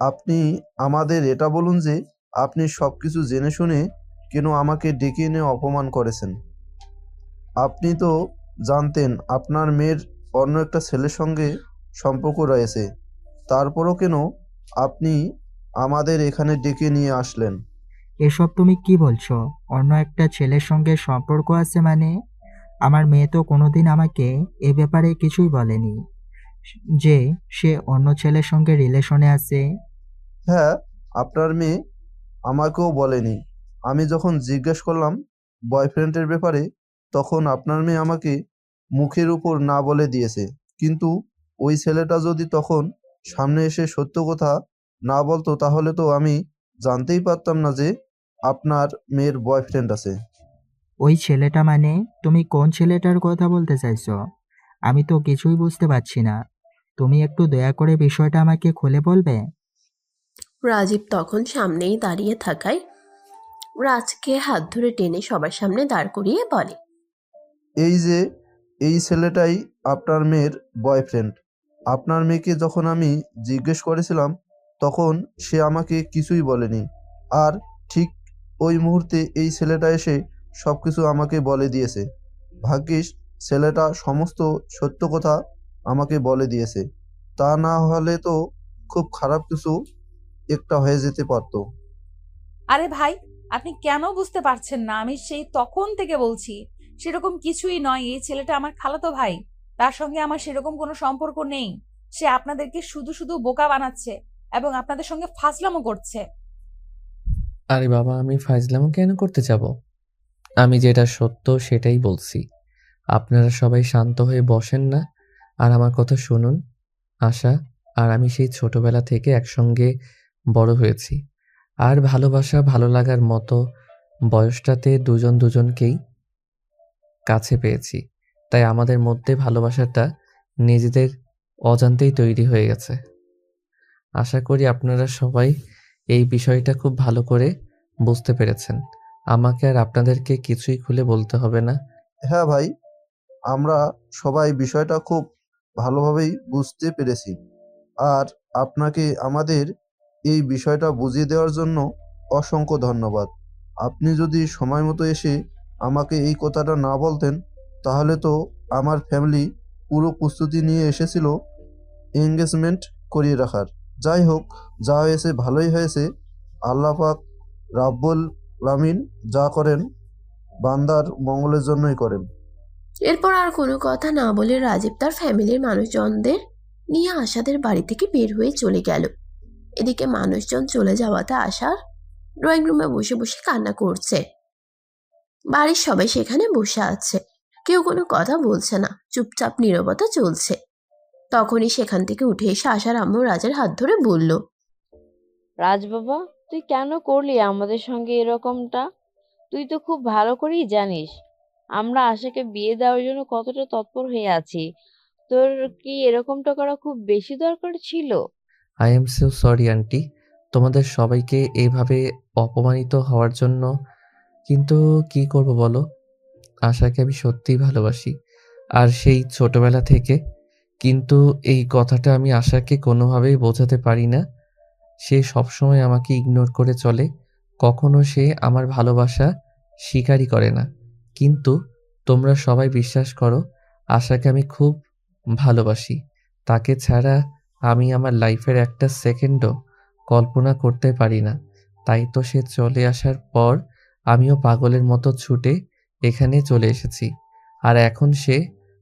আপনি আমাদের এটা বলুন যে আপনি সব কিছু জেনে শুনে কেন আমাকে ডেকে এনে অপমান করেছেন? আপনি তো জানতেন আপনার মেয়ের অন্য একটা ছেলের সঙ্গে সম্পর্ক রয়েছে, তারপরও কেন আপনি আমাদের এখানে ডেকে নিয়ে আসলেন? এসব তুমি কি বলছো? অন্য একটা ছেলের সঙ্গে সম্পর্ক আছে মানে? আমার মেয়ে তো কোনোদিন আমাকে এ ব্যাপারে কিছুই বলেনি যে সে অন্য ছেলের সঙ্গে রিলেশনে আছে। হ্যাঁ, আপনার মেয়ে আমাকেও বলেনি। আমি যখন জিজ্ঞেস করলাম বয়ফ্রেন্ডের ব্যাপারে, তখন আপনার মেয়ে আমাকে মুখের উপর না বলে দিয়েছে। কিন্তু ওই ছেলেটা যদি তখন সামনে এসে সত্য কথা না বলতো তাহলে তো আমি জানতেই পারতাম না যে আপনার মেয়ের বয়ফ্রেন্ড আছে। ওই ছেলেটা মানে তুমি কোন ছেলেটার কথা বলতে চাইছো? আমি তো কিছুই বুঝতে পারছি না। তুমি একটু দয়া করে বিষয়টা আমাকে খুলে বলবে? রাজীব তখন সামনেই দাঁড়িয়ে থাকায় রাজকে হাত ধরে টেনে সবার সামনে দাঁড় করিয়ে বলে। এই যে এই ছেলেটাই আপনার মেয়ের বয়ফ্রেন্ড। আপনার মেয়েকে যখন আমি জিজ্ঞেস করেছিলাম তখন সে আমাকে কিছুই বলেনি, আর ঠিক ওই মুহূর্তে এই ছেলেটা এসে সব কিছু আমাকে বলে দিয়েছে। ভাগ্যিস ছেলেটা সমস্ত সত্য কথা আমাকে বলে দিয়েছে, তা না হলে তো খুব খারাপ কিছু একটা হয়ে যেতে পারতো। আরে ভাই, আপনি কেন বুঝতে পারছেন না? আমি সেই তখন থেকে বলছি সেরকম কিছুই নয়। এই ছেলেটা আমার খালাতো ভাই, তার সঙ্গে আমার সেরকম কোনো সম্পর্ক নেই। সে আপনাদেরকে শুধু শুধু বোকা বানাচ্ছে এবং আপনাদের সঙ্গে ফাজলামো করছে। আরে বাবা, আমি ফাইজলামো কেন করতে যাব? আমি যেটা সত্য সেটাই বলছি। আপনারা সবাই শান্ত হয়ে বসেন না আর আমার কথা শুনুন। আশা আর আমি সেই ছোটবেলা থেকে একসঙ্গে বড় হয়েছি, আর ভালোবাসা ভালো লাগার মতো বয়সটাতে দুজন দুজনকেই কাছে পেয়েছি। তাই আমাদের মধ্যে ভালোবাসাটা নিজেদের অজান্তেই তৈরি হয়ে গেছে। আশা করি আপনারা সবাই এই বিষয়টা খুব ভালো করে বুঝতে পেরেছেন। আমাকে আর আপনাদেরকে কিছুই খুলে বলতে হবে না। হ্যাঁ ভাই, আমরা সবাই বিষয়টা খুব ভালোভাবেই বুঝতে পেরেছি। আর আপনাকে আমাদের এই বিষয়টা বুঝিয়ে দেওয়ার জন্য অসংখ্য ধন্যবাদ। আপনি যদি সময় মতো এসে আমাকে এই কথাটা না বলতেন, তাহলে তো আমার ফ্যামিলি পুরো প্রস্তুতি নিয়ে এসেছিল এঙ্গেজমেন্ট করিয়ে রাখার। যাই হোক, যা হয়েছে ভালোই হয়েছে। আল্লাহ পাক রাব্বুল আলামিন যা করেন বান্দার মঙ্গলের জন্যই করেন। এরপর আর কোনো কথা না বলে রাজীব তার ফ্যামিলির মানুষজনদের নিয়ে আশাদের বাড়ি থেকে বের হয়ে চলে গেল। এদিকে মানুষজন চলে যাওয়াতে আশার ড্রয়িং রুমে বসে বসে কান্না করছে। বাড়ির সবাই সেখানে বসে আছে, কেউ কোনো কথা বলছে না, চুপচাপ নীরবতা চলছে। তখনই সেখান থেকে উঠে এসে আশার আম্মু রাজের হাত ধরে বলল, রাজ বাবা, তুই কেন করলি আমাদের সঙ্গে এরকমটা? তুই তো খুব ভালো করেই জানিস আমরা আশাকে বিয়ে দেওয়ার জন্য কতটা তৎপর হয়ে আছি। তোর কি এরকমটা করা খুব বেশি দরকার ছিল? I am so sorry aunty, তোমাদের সবাইকে এইভাবে অপমানিত হওয়ার জন্য। কিন্তু কি করব বলো, আশাকে আমি সত্যিই ভালোবাসি, আর সেই ছোটবেলা থেকে। কিন্তু এই কথাটা আমি আশাকে কোনোভাবেই বোঝাতে পারি না। সে সবসময় আমাকে ইগনোর করে চলে, কখনো সে আমার ভালোবাসা স্বীকারই করে না। কিন্তু তোমরা সবাই বিশ্বাস করো, আশাকে আমি খুব ভালোবাসি। তাকে ছাড়া আমি আমার লাইফের একটা সেকেন্ডও কল্পনা করতে পারি না। তাই তো সে চলে আসার পর আমিও পাগলের মতো ছুটে এখানে চলে এসেছি। আর এখন সে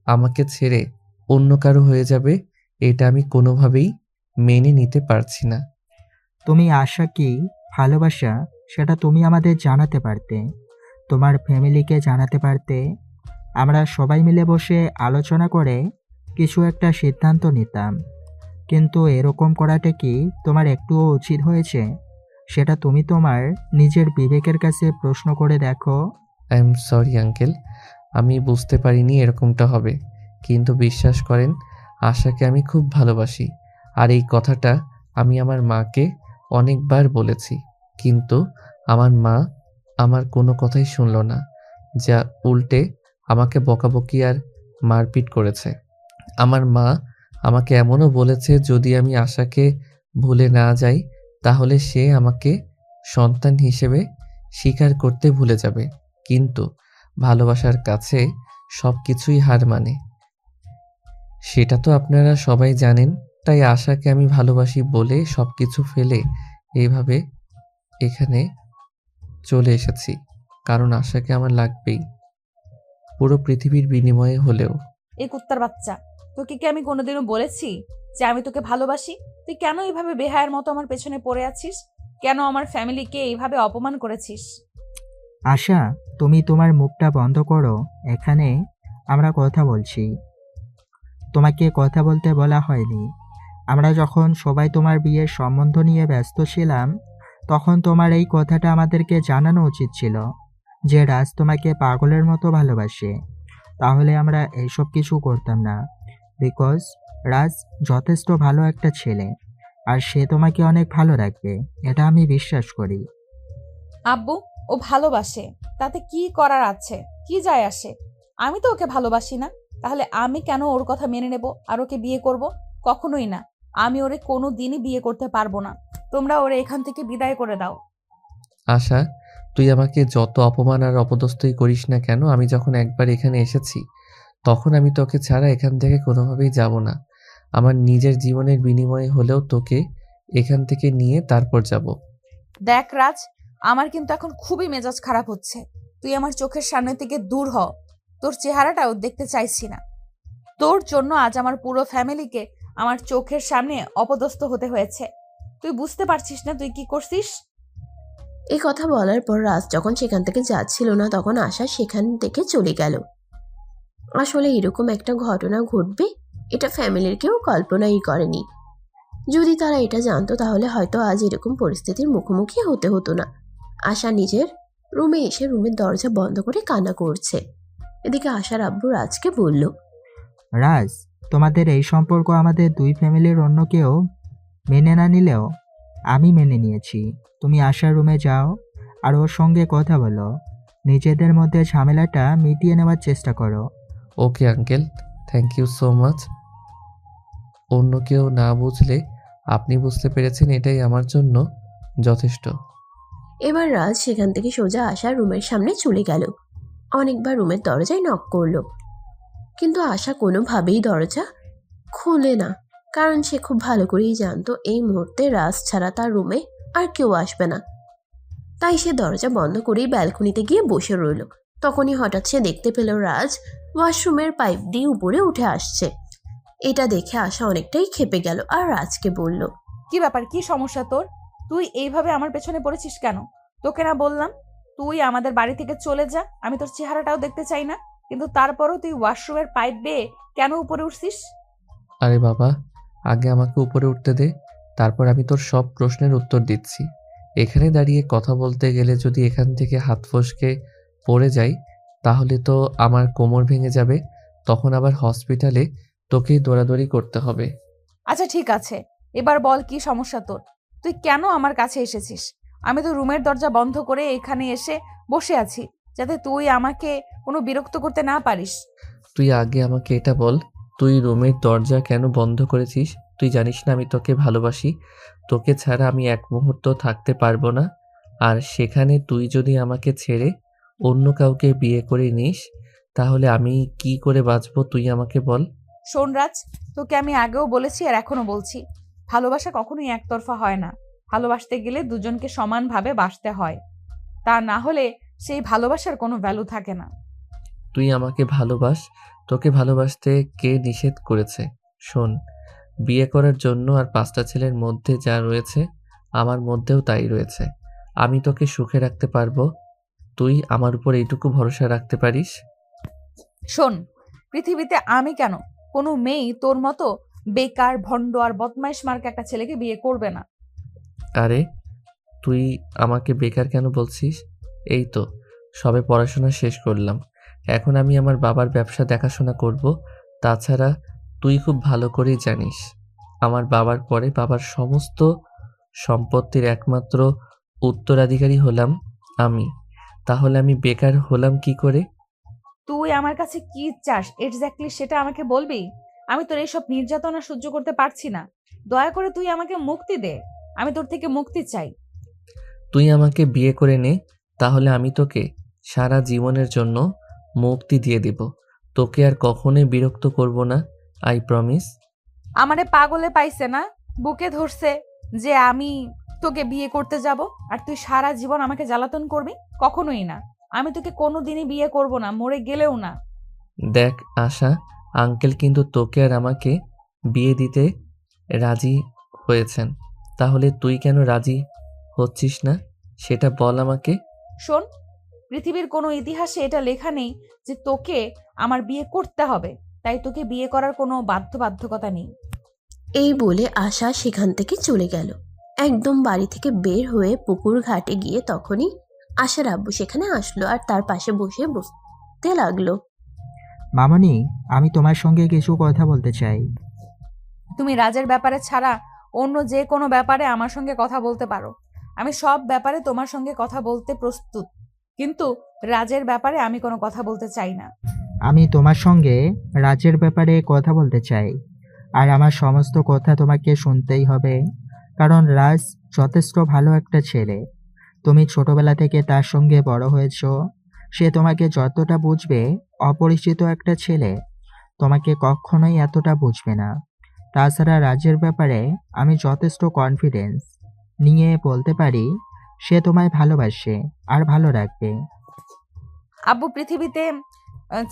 আমাকে ছেড়ে অন্য কারো হয়ে যাবে, এটা আমি কোনোভাবেই মেনে নিতে পারছি না। তুমি আশা কি ভালোবাসা সেটা তুমি আমাদের জানাতে পারতে, তোমার ফ্যামিলিকে জানাতে পারতে। আমরা সবাই মিলে বসে আলোচনা করে কিছু একটা সিদ্ধান্ত নিতাম। কিন্তু এরকম করাটা কি তোমার একটুও উচিত হয়েছে? সেটা তুমি তোমার নিজের বিবেকের কাছে প্রশ্ন করে দেখো। আই এম সরি আঙ্কেল, আমি বুঝতে পারিনি এরকমটা হবে। কিন্তু বিশ্বাস করেন, আশাকে আমি খুব ভালোবাসি। আর এই কথাটা আমি আমার মাকে অনেকবার বলেছি, কিন্তু আমার মা আমার কোনো কথাই শুনলো না, যা উল্টে আমাকে বকাবকি আর মারপিট করেছে। আমার মা আমাকে এমনও বলেছে, যদি আমি আশাকে ভুলে না যাই তাহলে সে আমাকে সন্তান হিসেবে স্বীকার করতে ভুলে যাবে। কিন্তু ভালোবাসার কাছে সব কিছুই হার মানে, সেটা তো আপনারা সবাই জানেন। তাই আশাকে আমি ভালোবাসি বলে সব কিছু ফেলে এইভাবে এখানে চলে এসেছি, কারণ আশাকে আমার লাগবেই, পুরো পৃথিবীর বিনিময়ে হলেও। এই কুত্তার বাচ্চা, তোকে কি আমি কোনোদিনও বলেছি যে আমি তোকে ভালোবাসি? তুই কেন এইভাবে বেহায়ের মতো আমার পেছনে পড়ে আছিস? কেন আমার ফ্যামিলিকে এইভাবে অপমান করেছিস? আশা, তুমি তোমার মুখটা বন্ধ করো, এখানে আমরা কথা বলছি। তোমাকে কথা বলতে বলা হয়নি। আমরা যখন সবাই তোমার বিয়ের সম্বন্ধ নিয়ে ব্যস্ত ছিলাম, তখন তোমার এই কথাটা আমাদেরকে জানানো উচিত ছিল যে রাজ তোমাকে পাগলের মতো ভালোবাসে। তাহলে আমরা এইসব কিছু করতাম না। বিকজ রাজ যথেষ্ট ভালো একটা ছেলে, আর সে তোমাকে অনেক ভালো রাখবে, এটা আমি বিশ্বাস করি। আব্বু, ও ভালোবাসে, তাতে কি করার আছে? কি যায় আসে? আমি তো ওকে ভালোবাসি না। তাহলে আমি কেন ওর কথা মেনে নেব আর ওকে বিয়ে করব? কখনোই না। আমি ওরে কোনো দিনই বিয়ে করতে পারবো না। তোমরা ওরে এখান থেকে বিদায় করে দাও। আশা, তুই আমাকে যত অপমান আর অপদস্থই করিস না কেন, আমি যখন একবার এখানে এসেছি তখন আমি তোকে ছাড়া এখান থেকে কোনোভাবেই যাব না। আমার নিজের জীবনের বিনিময়ে হলেও তোকে এখান থেকে নিয়ে তারপর যাব। দেখ রাজ, আমার কিন্তু এখন খুবই মেজাজ খারাপ হচ্ছে। তুই আমার চোখের সামনে থেকে দূর হ। তোর চেহারাটাও দেখতে চাইছি না। তোর জন্য আজ আমার পুরো ফ্যামিলিকে আমার চোখের সামনে অপদস্থ হতে হয়েছে। তুই বুঝতে পারছিস না তুই কি করছিস? এই কথা বলার পর রাজ যখন সেখান থেকে যাচ্ছিল না তখন আশা সেখান থেকে চলে গেল। আসলে এরকম একটা ঘটনা ঘটবে এটা ফ্যামিলির কেউ কল্পনাই করেনি। যদি তারা এটা জানতো তাহলে হয়তো আজ এরকম পরিস্থিতির মুখোমুখি হতে হতো না। আশা নিজের রুমে এসে রুমের দরজা বন্ধ করে কান্না করছে। এদিকে আশার আব্বু রাজকে বলল, রাজ, তোমাদের এই সম্পর্ক আমাদের দুই ফ্যামিলির অন্য কেউ মেনে না নিলেও আমি মেনে নিয়েছি। তুমি আশার রুমে যাও আর ওর সঙ্গে কথা বলো, নিজেদের মধ্যে ঝামেলাটা মিটিয়ে নেওয়ার চেষ্টা করো। Okay uncle, thank you so much. অন্য কেউ না বুঝলে আপনি বুঝতে পেরেছেন, এটাই আমার জন্য যথেষ্ট। এবার রাজ সেখান থেকে সোজা আশার রুমের সামনে চলে গেল। অনেকবার রুমের দরজায় নক করলো, কিন্তু আশা কোনোভাবেই দরজা খুলে না। কারণ সে খুব ভালো করেই জানতো এই মুহূর্তে রাজ ছাড়া তার রুমে আর কেউ আসবে না। তাই সে দরজা বন্ধ করেই ব্যালকনিতে গিয়ে বসে রইল। তখনই হঠাৎ সে দেখতে পেল রাজ ওয়াশরুমের পাইপ দিয়ে উপরে উঠে আসছে। এটা দেখে আশা অনেকটাই ক্ষেপে গেল আর রাজকে বলল, কি ব্যাপার, কি সমস্যা তোর? তুই এইভাবে আমার পেছনে পড়েছিস কেন? তোকে না বললাম তুই আমাদের বাড়ি থেকে চলে যা, আমি তোর চেহারাটাও দেখতে চাই না। কিন্তু তারপরও তুই ওয়াশরুমের পাইপ বেয়ে কেন উপরে উঠছিস? আরে বাবা, আগে আমাকে উপরে উঠতে দে, তারপর আমি তোর সব প্রশ্নের উত্তর দিচ্ছি। এখানে দাঁড়িয়ে কথা বলতে গেলে যদি এখান থেকে হাত ফসকে পড়ে যাই তাহলে তো আমার কোমর ভেঙে যাবে, তখন আবার হসপিটালে তোকেই দৌড়াদৌড়ি করতে হবে। আচ্ছা ঠিক আছে, এবার বল কি সমস্যা তোর? তুই কেন আমার কাছে এসেছিস? আমি তো রুমের দরজা বন্ধ করে এখানে এসে বসে আছি যাতে তুই আমাকে কোনো বিরক্ত করতে না পারিস। তুই আগে আমাকে এটা বল, তুই রুমের দরজা কেন বন্ধ করেছিস? তুই জানিস না আমি তোকে ভালোবাসি, তোকে ছাড়া আমি এক মুহূর্ত থাকতে পারবো না। আর সেখানে তুই যদি আমাকে ছেড়ে অন্য কাউকে বিয়ে করে নিস তাহলে আমি কি করে বাঁচবো তুই আমাকে বল। শোন রাজ, তোকে আমি আগেও বলেছি আর এখনো বলছি, ভালোবাসা কখনোই একতরফা হয় না। ভালোবাসতে গেলে দুজনকে সমানভাবে বাসতে হয়, তা না হলে সেই ভালোবাসার কোনো ভ্যালু থাকে না। তুই আমাকে ভালোবাস, তোকে ভালোবাসতে কে নিষেধ করেছে? শোন, বিয়ে করার জন্য আর 5টা ছেলের মধ্যে যা রয়েছে আমার মধ্যেও তাই রয়েছে। আমি তোকে সুখে রাখতে পারবো, তুই আমার উপর এইটুকু ভরসা রাখতে পারিস? শোন, পৃথিবীতে আমি কেন, কোনো মেয়েই তোর মতো বেকার ভণ্ড আর বদমাইশ মার্কা একটা ছেলেকে বিয়ে করবে না। আরে তুই আমাকে বেকার কেন বলছিস? এই তো সবে পড়াশোনা শেষ করলাম, এখন আমি আমার বাবার ব্যবসা দেখাশোনা করব। তাছাড়া তুই খুব ভালো করেই জানিস আমার বাবার পরে বাবার সমস্ত সম্পত্তির একমাত্র উত্তরাধিকারী হলাম আমি। তাহলে আমি বেকার হলাম কি করে? তুই আমার কাছে কি চাস এক্স্যাক্টলি সেটা আমাকে বলবি? আমি তোর এইসব নির্যাতনা সহ্য করতে পারছি না। দয়া করে তুই আমাকে মুক্তি দে, আমি তোর থেকে মুক্তি চাই। তুই আমাকে বিয়ে করে নে, তাহলে আমি তোকে সারা জীবনের জন্য মুক্তি দিয়ে দিব। তোকে আর কখনোই বিরক্ত করব না, আই প্রমিস। আমারে পাগলে পাইছে না, বুকে ধরছে যে আমি তোকে বিয়ে করতে যাব আর তুই সারা জীবন আমাকে জ্বালাতন করবি? কখনোই না, আমি তোকে কোনোদিনই বিয়ে করব না, মরে গেলেও না। দেখ আশা, আঙ্কেল কিন্তু তোকে আর আমাকে বিয়ে দিতে রাজি হয়েছেন, তাহলে তুই কেন রাজি হচ্ছিস না সেটা বল আমাকে। শোন, পৃথিবীর কোনো ইতিহাসে এটা লেখা নেই যে তোকে আমার বিয়ে করতে হবে, তাই তোকে বিয়ে করার কোনো বাধ্যবাধকতা নেই। এই বলে আশা সেখান থেকে চলে গেল। একদম বাড়ি থেকে বের হয়ে পুকুর ঘাটে গিয়ে তখনই আশার আব্বু সেখানে আসলো আর তার পাশে বসে বসতে লাগলো। মামনি, আমি তোমার সঙ্গে কিছু কথা বলতে চাই। তুমি রাজের ব্যাপারে ছাড়া অন্য যে কোনো ব্যাপারে আমার সঙ্গে কথা বলতে পারো, আমি সব ব্যাপারে তোমার সঙ্গে কথা বলতে প্রস্তুত, কিন্তু রাজের ব্যাপারে আমি কোনো কথা বলতে চাই না। আমি তোমার সঙ্গে রাজের ব্যাপারে কথা বলতে চাই, আর আমার সমস্ত কথা তোমাকে শুনতেই হবে, কারণ রাজ যথেষ্ট ভালো একটা ছেলে। তুমি ছোটবেলা থেকে তার সঙ্গে বড় হয়েছো। সে তোমাকে যতটা বুঝবে, অপরিচিত একটা ছেলে তোমাকে কখনোই এতটা বুঝবে না। তাছাড়া রাজের ব্যাপারে আমি যথেষ্ট কনফিডেন্স নিয়ে বলতে পারি, সে তোমায় ভালোবাসে আর ভালো রাখবে। আব্বু, পৃথিবীতে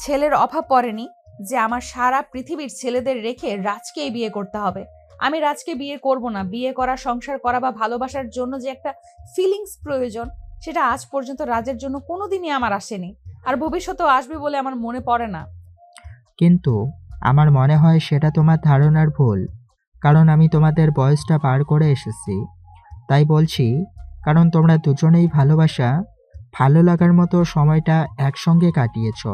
ছেলের অভাব পড়েনি যে আমার সারা পৃথিবীর ছেলেদের রেখে রাজকেই বিয়ে করতে হবে। আমি রাজকে বিয়ে করব না। বিয়ে করা, সংসার করা বা ভালোবাসার জন্য যে একটা ফিলিংস প্রয়োজন, সেটা আজ পর্যন্ত রাজের জন্য কোনোদিনই আমার আসেনি, আর ভবিষ্যতেও আসবে বলে আমার মনে পড়ে না। কিন্তু আমার মনে হয় সেটা তোমার ধারণার ভুল, কারণ আমি তোমাদের বয়সটা পার করে এসেছি। তাই বলছি, কারণ তোমরা দুজনেই ভালো লাগার মতো সময়টা একসঙ্গে কাটিয়েছ।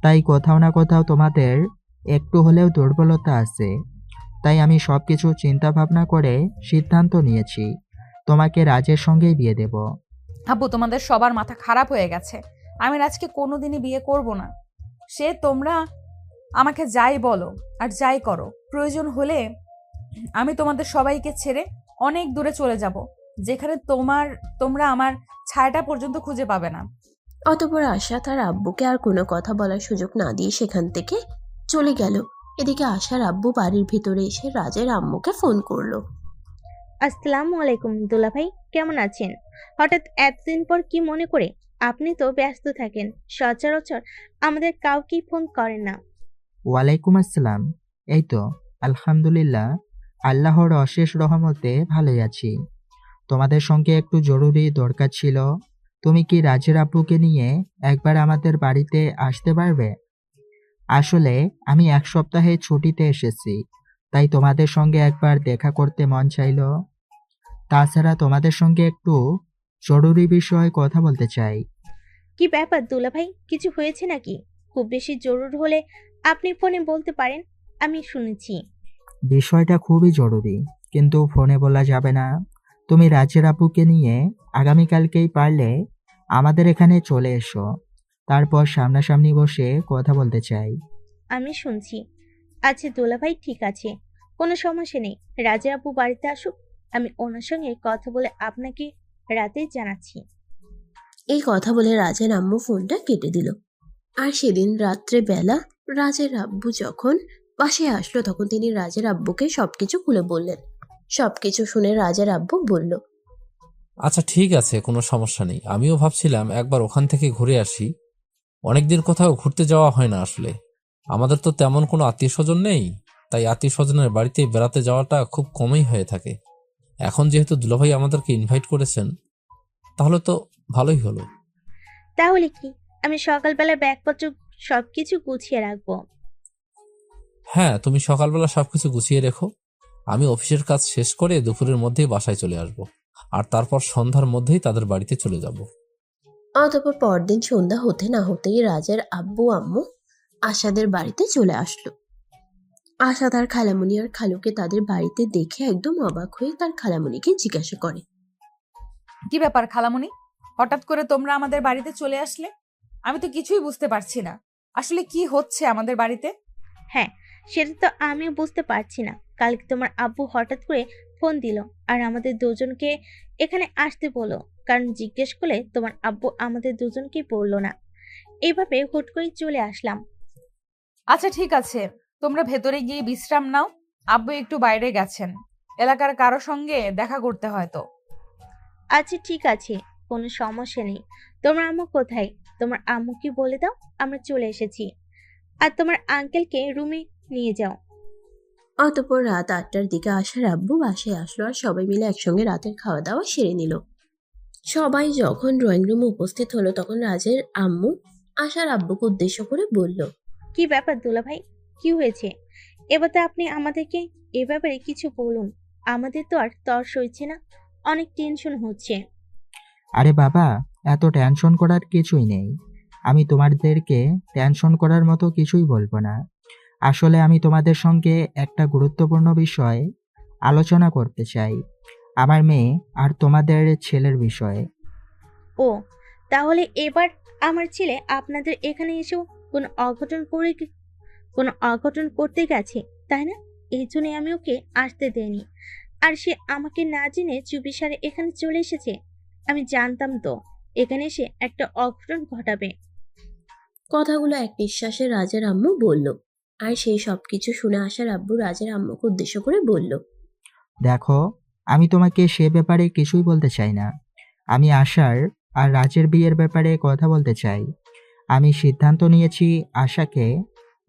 তাই কোথাও না কোথাও তোমাদের একটু হলেও দুর্বলতা আছে। তাই আমি সব কিছু চিন্তা ভাবনা করে সিদ্ধান্ত নিয়েছি, তোমাকে রাজের সঙ্গেই বিয়ে দেব। আব্বু, তোমাদের সবার মাথা খারাপ হয়ে গেছে। আমি রাজকে কোনোদিনই বিয়ে করব না। সে তোমরা আমাকে যাই বলো আর যাই করো, প্রয়োজন হলে আমি তোমাদের সবাইকে ছেড়ে অনেক দূরে চলে যাব, যেখানে তোমরা আমার ছায়াটা পর্যন্ত খুঁজে পাবে না। অতঃপর আশা তার আব্বুকে আর কোনো কথা বলার সুযোগ না দিয়ে সেখান থেকে চলে গেল। এদিকে আশার আব্বু বাড়ির ভিতরে এসে রাজের আম্মুকে ফোন করলো। আসসালামু আলাইকুম দুলাভাই, কেমন আছেন? হঠাৎ এতদিন পর কি মনে করে? আপনি তো ব্যস্ত থাকেন, সচরাচর আমাদের কাউকেই ফোন করেন না। ওয়ালাইকুম আসসালাম। এই তো আলহামদুলিল্লাহ, আল্লাহর অশেষ রহমতে ভালোই আছি। তোমাদের সঙ্গে একটু জরুরি দরকার ছিল। তুমি কি রাজের আব্বুকে নিয়ে একবার আমাদের বাড়িতে আসতে পারবে? আসলে আমি 1 সপ্তাহে ছুটিতে এসেছি, তাই তোমাদের সঙ্গে একবার দেখা করতে মন চাইলো। তাছাড়া তোমাদের সঙ্গে একটু জরুরি বিষয়ে কথা বলতে চাই। কি ব্যাপার দুলাভাই, কিছু হয়েছে নাকি? খুব বেশি জরুরি হলে আপনি ফোনে বলতে পারেন, আমি শুনেছি। বিষয়টা খুবই জরুরি, কিন্তু ফোনে বলা যাবে না। তুমি রাজের আব্বুকে নিয়ে আগামীকালকেই পারলে আমাদের এখানে চলে এসো, তারপর সামনাসামনি বসে কথা বলতে চাই। আমি শুনছি। আচ্ছা দুলাভাই, ঠিক আছে, কোনো সমস্যা নেই। রাজা আপু বাড়িতে আসুক, আমি ওনার সঙ্গে কথা বলে আপনাকে রাতে জানাচ্ছি। এই কথা বলে রাজের আম্মু ফোনটা কেটে দিল। আর সেদিন রাত্রে বেলা রাজের আব্বু যখন বাসায় আসলো, তখন তিনি রাজের আব্বুকে সবকিছু খুলে বললেন। সবকিছু শুনে রাজের আব্বু বলল, আচ্ছা ঠিক আছে, কোনো সমস্যা নেই। আমিও ভাবছিলাম একবার ওখান থেকে ঘুরে আসি। অনেকদিন কোথাও ঘুরতে যাওয়া হয় না আসলে। আমাদের তো তেমন কোনো আত্মীয় স্বজন নেই, তাই আত্মীয় স্বজনের বাড়িতে বেড়াতে যাওয়াটা খুব কমই হয়ে থাকে। এখন যেহেতু দুলাভাই আমাদেরকে ইনভাইট করেছেন, তাহলে তো ভালোই হলো। তাহলে কি আমি সকালবেলা ব্যাগপত্র সবকিছু গুছিয়ে রাখবো? হ্যাঁ, তুমি সকালবেলা সবকিছু গুছিয়ে রেখো। আমি অফিসের কাজ শেষ করে দুপুরের মধ্যেই বাসায় চলে আসব, আর তারপর সন্ধ্যার মধ্যেই তাদের বাড়িতে চলে যাব। অতঃপর পরদিন সন্ধ্যা হতে না হতেই রাজের আব্বু আম্মু আশাদের বাড়িতে চলে আসলো। আশা তার খালামণি আর খালুকে তাদের বাড়িতে দেখে একদম অবাক হয়ে তার খালামণিকে জিজ্ঞাসা করে, কি ব্যাপার খালামণি, হঠাৎ করে তোমরা আমাদের বাড়িতে চলে আসলে? আমি তো কিছুই বুঝতে পারছি না, আসলে কি হচ্ছে আমাদের বাড়িতে। হ্যাঁ, সেটা তো আমিও বুঝতে পারছি না। কালকে তোমার আব্বু হঠাৎ করে ফোন দিল আর আমাদের দুজনকে এখানে আসতে বললো, কারণ জিজ্ঞেস করলে তোমার আব্বু আমাদের দুজনকেই বললো না। এইভাবে হুট করে চলে আসলাম। আচ্ছা ঠিক আছে, তোমরা ভেতরে গিয়ে বিশ্রাম নাও। আব্বু একটু বাইরে গেছেন, এলাকার কারো সঙ্গে দেখা করতে হয়তো। আচ্ছা ঠিক আছে, কোনো সমস্যা নেই। তোমার আম্মু কোথায়? তোমার আম্মুকে বলে দাও আমরা চলে এসেছি, আর তোমার আঙ্কেলকে রুমে নিয়ে যাও। অতঃপর রাত 8টার দিকে আশার আব্বু বাসায় আসলো আর সবাই মিলে একসঙ্গে রাতের খাওয়া দাওয়া সেরে নিল। সবাই যখন ড্রয়িং রুমে উপস্থিত হলো, তখন রাজের আম্মু আশার আব্বুকে উদ্দেশ্য করে বলল, কি ব্যাপার দুলাভাই, কি হয়েছে? এবার তো আপনি আমাদেরকে এ ব্যাপারে কিছু বলুন। আমাদের তো আর তর সইছে না, অনেক টেনশন হচ্ছে। আরে বাবা, এত টেনশন করার কিছুই নেই। আমি তোমাদেরকে টেনশন করার মতো কিছুই বলবো না। আসলে আমি তোমাদের সঙ্গে একটা গুরুত্বপূর্ণ বিষয় আলোচনা করতে চাই, আমার মেয়ে আর তোমাদের ছেলের বিষয়ে। ও, তাহলে এবার আমার ছেলে আপনাদের এখানে এসেও কোনো অঘটন করতে গেছে, তাই না? এই জন্যই আমি ওকে আসতে দেইনি। আর সে আমাকে না জেনে চুপিসারে এখানে চলে এসেছে। আমি জানতাম তো এখানে এসে একটা অঘটন ঘটাবে। কথাগুলো এক নিঃশ্বাসে রাজের আম্মু বলল। আর সেই সব কিছু শুনে আসার আব্বু রাজের আম্মুকে উদ্দেশ্য করে বলল। দেখো, আমি তোমাকে সে ব্যাপারে কিছুই বলতে চাই না। আমি আশার আর রাজের বিয়ের ব্যাপারে কথা বলতে চাই। আমি সিদ্ধান্ত নিয়েছি আশাকে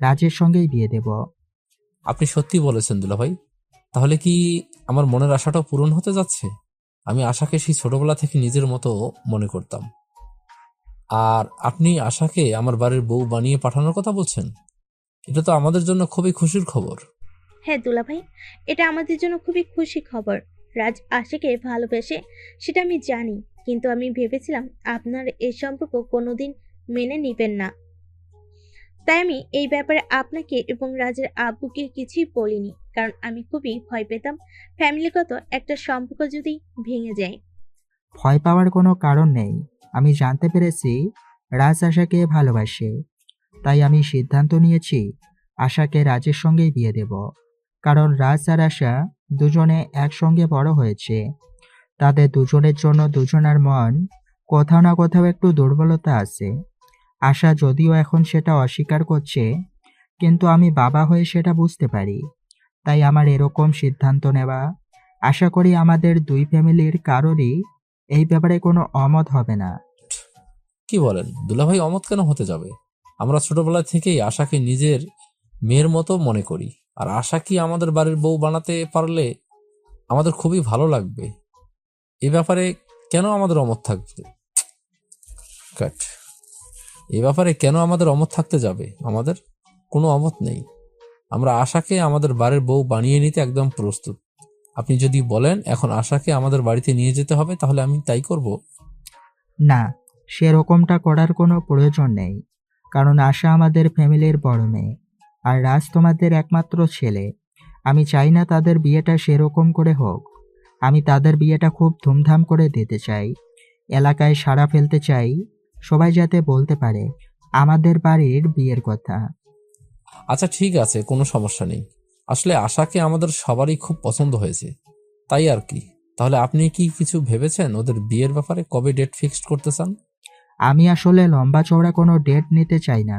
রাজের সঙ্গেই বিয়ে দেব। আপনি সত্যি বলেছেন দুলাভাই। তাহলে কি আমার মনের আশাটাও পূরণ হতে যাচ্ছে? আমি আশাকে সেই ছোটবেলা থেকে নিজের মতো মনে করতাম। আর আপনি আশাকে আমার বাড়ির বউ বানিয়ে পাঠানোর কথা বলছেন? এটা তো আমাদের জন্য খুবই খুশির খবর। হ্যাঁ দুলাভাই, এটা আমাদের জন্য খুবই খুশি খবর। রাজ আশাকে ভালোবেসে সেটা আমি জানি, কিন্তু আমি ভেবেছিলাম আপনার এই সম্পর্ক কোনোদিন মেনে নিবেন না। তাই আমি এই ব্যাপারে আপনাকে এবং রাজের আব্বুকে কিছুই বলিনি, কারণ আমি খুবই ভয় পেতাম ফ্যামিলিগত একটা সম্পর্ক যদি ভেঙে যায়। ভয় পাওয়ার কোনো কারণ নেই। আমি জানতে পেরেছি রাজ আশাকে ভালোবাসে। তাই আমি সিদ্ধান্ত নিয়েছি আশাকে রাজের সঙ্গেই বিয়ে দেব। কারণ রাজ আর আশা দুজনে একসঙ্গে বড় হয়েছে। তাদের দুজনের জন্য দুজনের মন কোথাও না কোথাও একটু দুর্বলতা আছে। আশা যদিও এখন সেটা অস্বীকার করছে, কিন্তু আমি বাবা হয়ে সেটা বুঝতে পারি। তাই আমার এরকম সিদ্ধান্ত নেওয়া। আশা করি আমাদের দুই ফ্যামিলির কারোরই এই ব্যাপারে কোনো অমত হবে না। কি বলেন দুলাভাই, অমত কেন হতে যাবে? আমরা ছোটবেলা থেকেই আশাকে নিজের মেয়ের মতো মনে করি। আর আশা কি আমাদের বাড়ির বউ বানাতে পারলে আমাদের খুবই ভালো লাগবে। এ ব্যাপারে কেন আমাদের অমত থাকবে? কাট। এ ব্যাপারে কেন আমাদের অমত থাকতে যাবে? আমাদের কোনো অমত নেই। আমরা আশাকে আমাদের বাড়ির বউ বানিয়ে নিতে একদম প্রস্তুত। আপনি যদি বলেন এখন আশাকে আমাদের বাড়িতে নিয়ে যেতে হবে, তাহলে আমি তাই করব। না, সেরকমটা করার কোনো প্রয়োজন নেই। কারণ আশা আমাদের ফ্যামিলির বড় মেয়ে, আর রাজ তোমাদের একমাত্র ছেলে। আমি চাই না তাদের বিয়েটা সেরকম করে হোক। আমি তাদের বিয়েটা খুব ধুমধাম করে দিতে চাই। এলাকায় সাড়া ফেলতে চাই, সবাই যাতে বলতে পারে আমাদের বাড়ির বিয়ের কথা। আচ্ছা ঠিক আছে, কোনো সমস্যা নেই। আসলে আশাকে আমাদের সবারই খুব পছন্দ হয়েছে, তাই আর কি। তাহলে আপনি কি কিছু ভেবেছেন ওদের বিয়ের ব্যাপারে? কবে ডেট ফিক্সড করতে চান? আমি আসলে লম্বা চওড়া কোনো ডেট নিতে চাই না।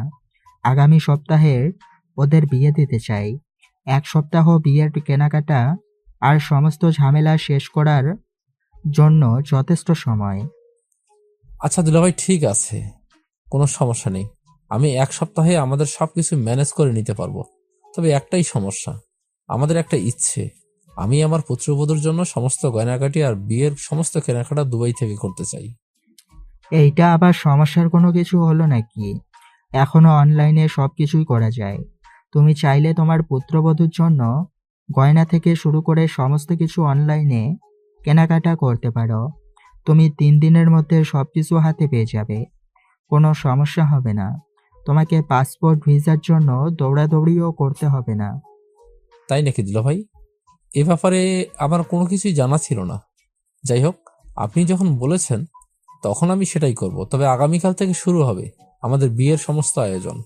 আগামী সপ্তাহের ওদের বিয়ে দিতে চাই। এক সপ্তাহ বিয়ের কেনাকাটা আর সমস্ত ঝামেলা শেষ করার জন্য যথেষ্ট সময়। আচ্ছা দুলাভাই, ঠিক আছে, কোনো সমস্যা নেই। আমি এক সপ্তাহে আমাদের সবকিছু ম্যানেজ করে নিতে পারবো। তবে একটাই সমস্যা, আমাদের একটা ইচ্ছে। আমি আমার পুত্রবধূর জন্য সমস্ত গয়নাগাটি আর বিয়ের সমস্ত কেনাকাটা দুবাই থেকে করতে চাই। এইটা আবার সমস্যার কোনো কিছু হলো নাকি? এখনো অনলাইনে সব কিছুই করা যায়। তুমি চাইলে তোমার পুত্রবধূর জন্য গয়না থেকে শুরু করে সমস্ত কিছু অনলাইনে কেনাকাটা করতে পারো। তুমি 3 দিনের মধ্যে সব কিছু হাতে পেয়ে যাবে। কোনো সমস্যা হবে না। তোমাকে পাসপোর্ট ভিসার জন্য দৌড়াদৌড়িও করতে হবে না। তাই নাকি দুলাভাই? এ ব্যাপারে আমার কোনো কিছুই জানা ছিল না। যাই হোক, আপনি যখন বলেছেন তখন আমি সেটাই করব। তবে আগামীকাল থেকে শুরু হবে আমাদের বিয়ের সমস্ত আয়োজন।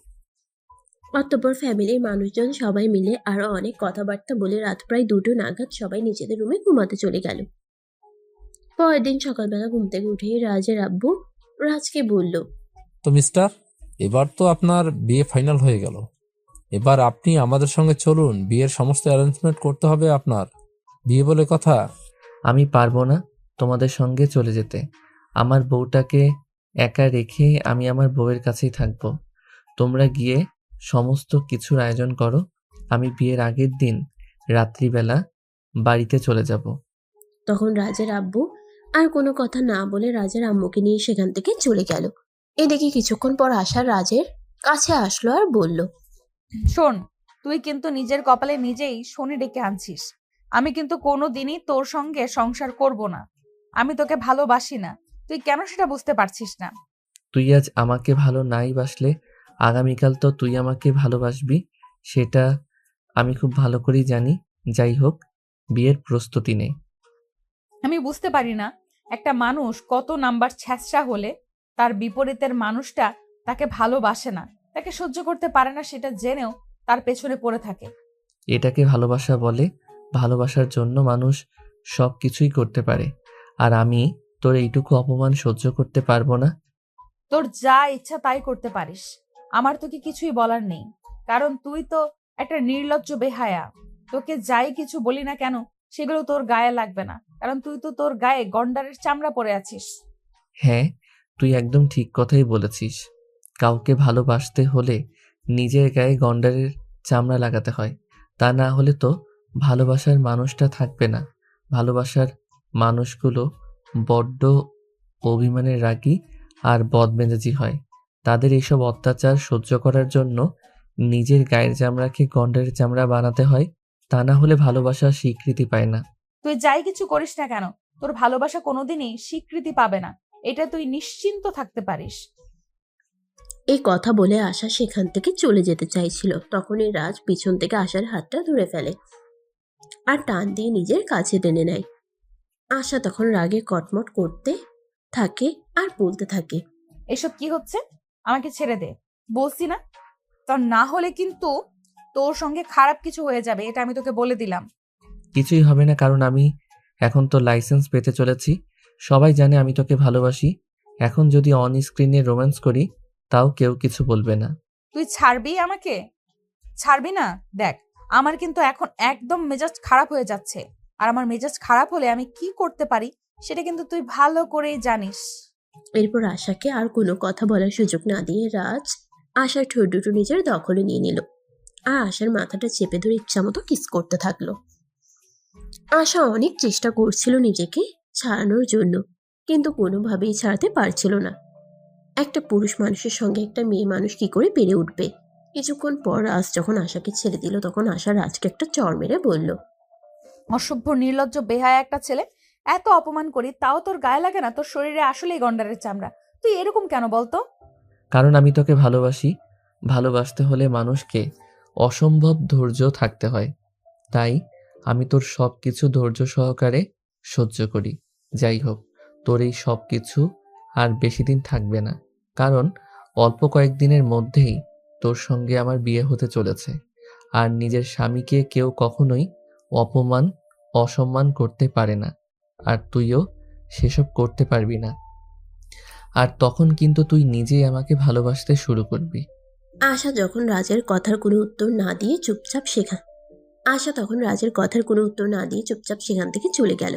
অতঃপর ফ্যামিলির মানুষজন সবাই মিলে আরো অনেক কথাবার্তা বলে রাত প্রায় 2টো নাগাদ সবাই নিজেদের রুমে ঘুমাতে চলে গেল। পরের দিন সকালবেলা ঘুম থেকে উঠেই রাজের আব্বু রাজকে বলল। তো মিস্টার, এবার তো আপনার বিয়ে ফাইনাল হয়ে গেল। এবার আপনি আমাদের সঙ্গে চলুন, বিয়ের সমস্ত অ্যারেঞ্জমেন্ট করতে হবে আপনার। বিয়ে বলে কথা। আমি পারবো না তোমাদের সঙ্গে চলে যেতে। আমার বউটাকে একা রেখে আমি আমার বউয়ের কাছেই থাকবো। তোমরা গিয়ে সমস্ত কিছুর আয়োজন করো। আমি বিয়ের আগের দিন রাত্রিবেলা বাড়িতে চলে যাব। তখন রাজের আব্বু আর কোনো কথা না বলে রাজের আম্মুকে নিয়ে সেখান থেকে চলে গেল। এদিকে কিছুক্ষণ পর আশা রাজের কাছে আসলো আর বলল। শোন, তুই কিন্তু নিজের কপালে নিজেই শনি ডেকে আনছিস। আমি কিন্তু কোনো দিনই তোর সঙ্গে সংসার করব না। আমি তোকে ভালোবাসি না। তুই কেন সেটা বুঝতে পারছিস না? তুই আজ আমাকে ভালো নাই বাসলে আগামীকাল তো তুই আমাকে ভালোবাসবি, সেটা আমি খুব ভালো করেই জানি। যাই হোক, বিয়ের প্রস্তুতি নে। আমি বুঝতে পারি না একটা মানুষ কত নাম্বার ছ্যাঁচড়া হলে তার বিপরীতের মানুষটা তাকে ভালোবাসে না, তাকে সহ্য করতে পারে না সেটা জেনেও তার পেছনে পড়ে থাকে। এটাকে ভালোবাসা বলে। ভালোবাসার জন্য মানুষ সব কিছুই করতে পারে। আর আমি তোর এইটুকু অপমান সহ্য করতে পারবো না। তোর যা ইচ্ছা তাই করতে পারিস, আমার তোকে কিছুই বলার নেই। কারণ তুই তো একটা নির্লজ্জ বেহায়া। তোকে যাই কিছু বলি না কেন সেগুলো তোর গায়ে লাগবে না, কারণ তুই তো তোর গায়ে গন্ডারের চামড়া পরে আছিস। হ্যাঁ, তুই একদম ঠিক কথাই বলেছিস। কাউকে ভালোবাসতে হলে নিজের গায়ে গন্ডারের চামড়া লাগাতে হয়। তা না হলে তো ভালোবাসার মানুষটা থাকবে না। ভালোবাসার মানুষগুলো বড্ড অভিমানের রাগী আর বদমেজাজি হয়। তাদের এইসব অত্যাচার সহ্য করার জন্য নিজের গায়ের চামড়াকে গন্ডারের চামড়া বানাতে হয়। তা না হলে ভালোবাসা স্বীকৃতি পায় না। তুই যাই কিছু করিস না কেন তোর ভালোবাসা কোনোদিনই স্বীকৃতি পাবে না, এটা তুই নিশ্চিন্ত থাকতে পারিস। এই কথা বলে আশা সেখান থেকে চলে যেতে চাইছিল, তখনই রাজ পিছন থেকে আশার হাতটা ধরে ফেলে আর টান দিয়ে নিজের কাছে টেনে নেয়। আশা তখন রাগে কটমট করতে থাকে আর বলতে থাকে, এসব কি হচ্ছে? আমাকে ছেড়ে দে বলছি না। তা না হলে কিন্তু তোর সঙ্গে খারাপ কিছু হয়ে যাবে, এটা আমি তোকে বলে দিলাম। কিছুই হবে না, কারণ আমি এখন তো লাইসেন্স পেতে চলেছি। সবাই জানে আমি তোকে ভালোবাসি। এখন যদি অন স্ক্রিনে রোম্যান্স করি তাও কেউ কিছু বলবে না। তুই ছাড়বি আমাকে? ছাড়বি না? দেখ, আমার কিন্তু এখন একদম মেজাজ খারাপ হয়ে যাচ্ছে, আর আমার মেজাজ খারাপ হলে আমি কি করতে পারি সেটা কিন্তু তুই ভালো করেই জানিস। এরপর আশাকে আর কোনো কথা বলার সুযোগ না দিয়ে রাজ আশার ঠোঁট দুটো নিজের দখলে নিয়ে নিল আর আশার মাথাটা চেপে ধরে ইচ্ছামতো কিস করতে থাকলো। আশা অনেক চেষ্টা করছিল নিজেকে ছাড়ানোর জন্য, কিন্তু কোনোভাবেই ছাড়াতে পারছিল না। একটা পুরুষ মানুষের সঙ্গে একটা মেয়ে মানুষ কি করে পেরে উঠবে? কিছুক্ষণ পর রাজ যখন আশাকে ছেড়ে দিল তখন আশা রাজকে একটা চড় মেরে বলল, অসভ্য নির্লজ্জ বেহায়া একটা ছেলে, এত অপমান করি তাও তোর গায়ে লাগে না? তোর শরীরে আসলেই গন্ডারের চামড়া। তুই এরকম কেন বলতো? কারণ আমি তোকে ভালোবাসি। ভালোবাসতে হলে মানুষকে অসম্ভব ধৈর্য থাকতে হয়। তাই আমি তোর সব কিছু ধৈর্য সহকারে সহ্য করি। যাই হোক, তোর এই সব কিছু আর বেশি দিন থাকবে না, কারণ অল্প কয়েকদিনের মধ্যেই তোর সঙ্গে আমার বিয়ে হতে চলেছে। আর নিজের স্বামীকে কেউ কখনোই অপমান অসম্মান করতে পারে না, আর তুইও সেসব করতে পারবি না। আর তখন কিন্তু তুই নিজেই আমাকে ভালোবাসতে শুরু করবি। আশা যখন রাজের কথার কোনো উত্তর না দিয়ে চুপচাপ সেখান থেকে চলে গেল।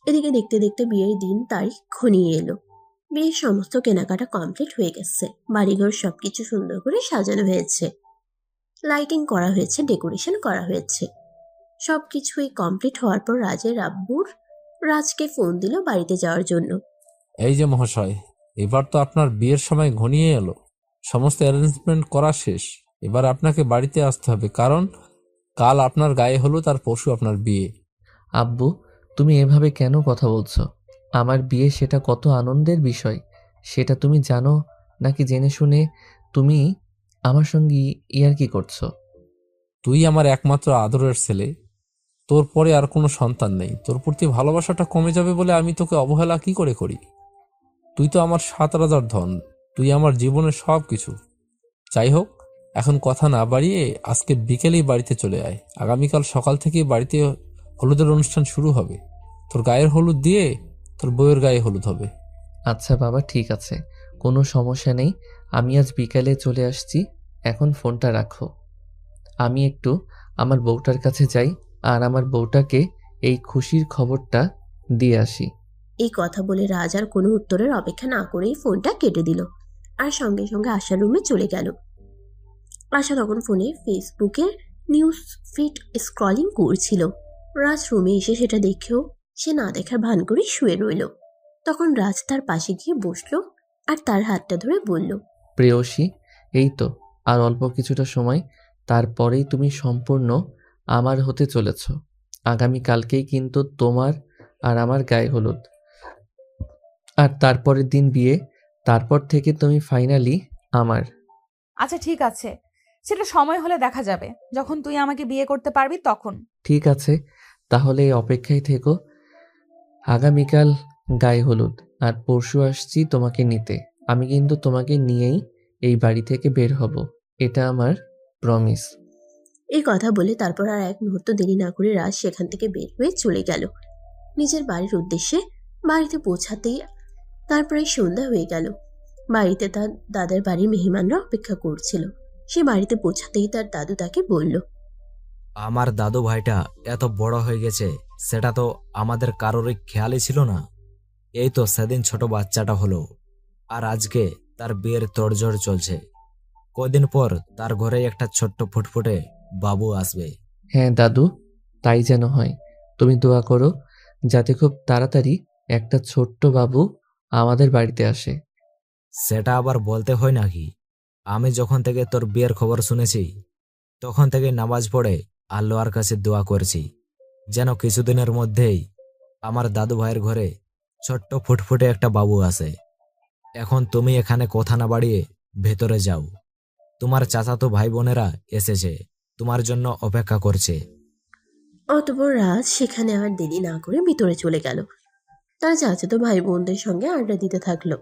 এদিকে দেখতে দেখতে বিয়ের দিন তারিখ ঘনিয়ে এলো। বিয়ের সমস্ত কেনাকাটা কমপ্লিট হয়ে গেছে। বাড়িঘর সবকিছু সুন্দর করে সাজানো হয়েছে, লাইটিং করা হয়েছে, ডেকোরেশন করা হয়েছে। সবকিছুই কমপ্লিট হওয়ার পর রাজের আব্বুর রাজকে ফোন দিল বাড়িতে যাওয়ার জন্য। এই যে মহাশয়, এবার তো আপনার বিয়ের সময় ঘনিয়ে এলো। সমস্ত অ্যারেঞ্জমেন্ট করা শেষ। এবার আপনাকে বাড়িতে আসতে হবে, কারণ কাল আপনার গায়ে হলুদ আর পরশু আপনার বিয়ে। আব্বু, তুমি এভাবে কেন কথা বলছো? আমার বিয়ে সেটা কত আনন্দের বিষয়, সেটা তুমি জানো নাকি জেনে শুনে তুমি আমার সঙ্গে ইয়ার্কি করছো? তুই আমার একমাত্র আদরের ছেলে। তোর পরে আর কোনো সন্তান নেই। তোর প্রতি ভালোবাসাটা কমে যাবে বলে আমি তোকে অবহেলা কি করে করি? তুই তো আমার 7 রাজার ধন। তুই আমার জীবনের সব কিছু। যাই হোক, এখন কথা না বাড়িয়ে আজকে বিকেলেই বাড়িতে চলে আয়। আগামীকাল সকাল থেকেই বাড়িতে হলুদের অনুষ্ঠান শুরু হবে। তোর গায়ের হলুদ দিয়ে তোর বউয়ের গায়ে হলুদ হবে। আচ্ছা বাবা, ঠিক আছে, কোনো সমস্যা নেই। আমি আজ বিকালে চলে আসছি। এখন ফোনটা রাখো। আমি একটু আমার বউটার কাছে যাই আর আমার বউটাকে এই খুশির খবরটা দিয়ে আসি। এই কথা বলে রাজ আর কোনো উত্তরের অপেক্ষা না করেই ফোনটা কেটে দিল আর সঙ্গে সঙ্গে আশার রুমে চলে গেল। আশা তখন ফোনে ফেসবুকের নিউজ ফিড স্ক্রলিং করছিল। রাজ রুমে এসে সেটা দেখেও সে না দেখার ভান করে শুয়ে রইল। তখন রাজ তার পাশে গিয়ে বসলো আর তার হাতটা ধরে বলল, প্রেয়সী, এই তো আর অল্প কিছুটা সময়, তারপরেই তুমি সম্পূর্ণ আমার হতে চলেছ। আগামীকালকেই কিন্তু তোমার আর আমার গায়ে হলুদ, আর তারপরের দিন বিয়ে। তারপর থেকে তুমি ফাইনালি আমার। আচ্ছা ঠিক আছে, সেটা সময় হলে দেখা যাবে, যখন তুই আমাকে বিয়ে করতে পারবি তখন। ঠিক আছে, তাহলে এই অপেক্ষায় থেকো। আগামীকাল গায়ে হলুদ আর পরশু আসছি তোমাকে নিতে। আমি কিন্তু তোমাকে নিয়েই এই বাড়ি থেকে বের হব, এটা আমার প্রমিস। এই কথা বলে তারপর আর এক মুহূর্ত দেরি না করে রাজ সেখান থেকে বের হয়ে চলে গেল নিজের বাড়ির উদ্দেশ্যে। বাড়িতে পৌঁছাতেই তার প্রায় সন্ধ্যা হয়ে গেল। বাড়িতে তার দাদার বাড়ির মেহমানরা অপেক্ষা করছিল। সে বাড়িতে পৌঁছাতেই তার দাদু তাকে বলল, আমার দাদু ভাইটা এত বড় হয়ে গেছে সেটা তো আমাদের কারোরই খেয়ালই ছিল না। এই তো সেদিন ছোট বাচ্চাটা হলো, আর আজকে তার বিয়ের তোড়জোড় চলছে। কদিন পর তার ঘরে একটা ছোট্ট ফুটফুটে বাবু আসবে। হ্যাঁ দাদু, তাই যেন হয়। তুমি দোয়া করো যাতে খুব তাড়াতাড়ি একটা ছোট্ট বাবু আমাদের বাড়িতে আসে। সেটা আবার বলতে হয় নাকি? আমি যখন থেকে তোর বিয়ের খবর শুনেছি তখন থেকে নামাজ পড়ে আল্লাহর কাছে দোয়া করছি যেন কিছুদিনের মধ্যেই আমার দাদু ভাইয়ের ঘরে ছোট্ট ফুটফুটে একটা বাবু আসে। এখন তুমি এখানে কথা না বাড়িয়ে ভেতরে যাও। তোমার চাচাতো ভাই বোনেরা এসেছে, তোমার জন্য অপেক্ষা করছে। অতঃপর রাজ সেখানে আর দেরি না করে ভিতরে চলে গেল। তার চাচাতো ভাই বোনদের সঙ্গে আড্ডা দিতে থাকলো।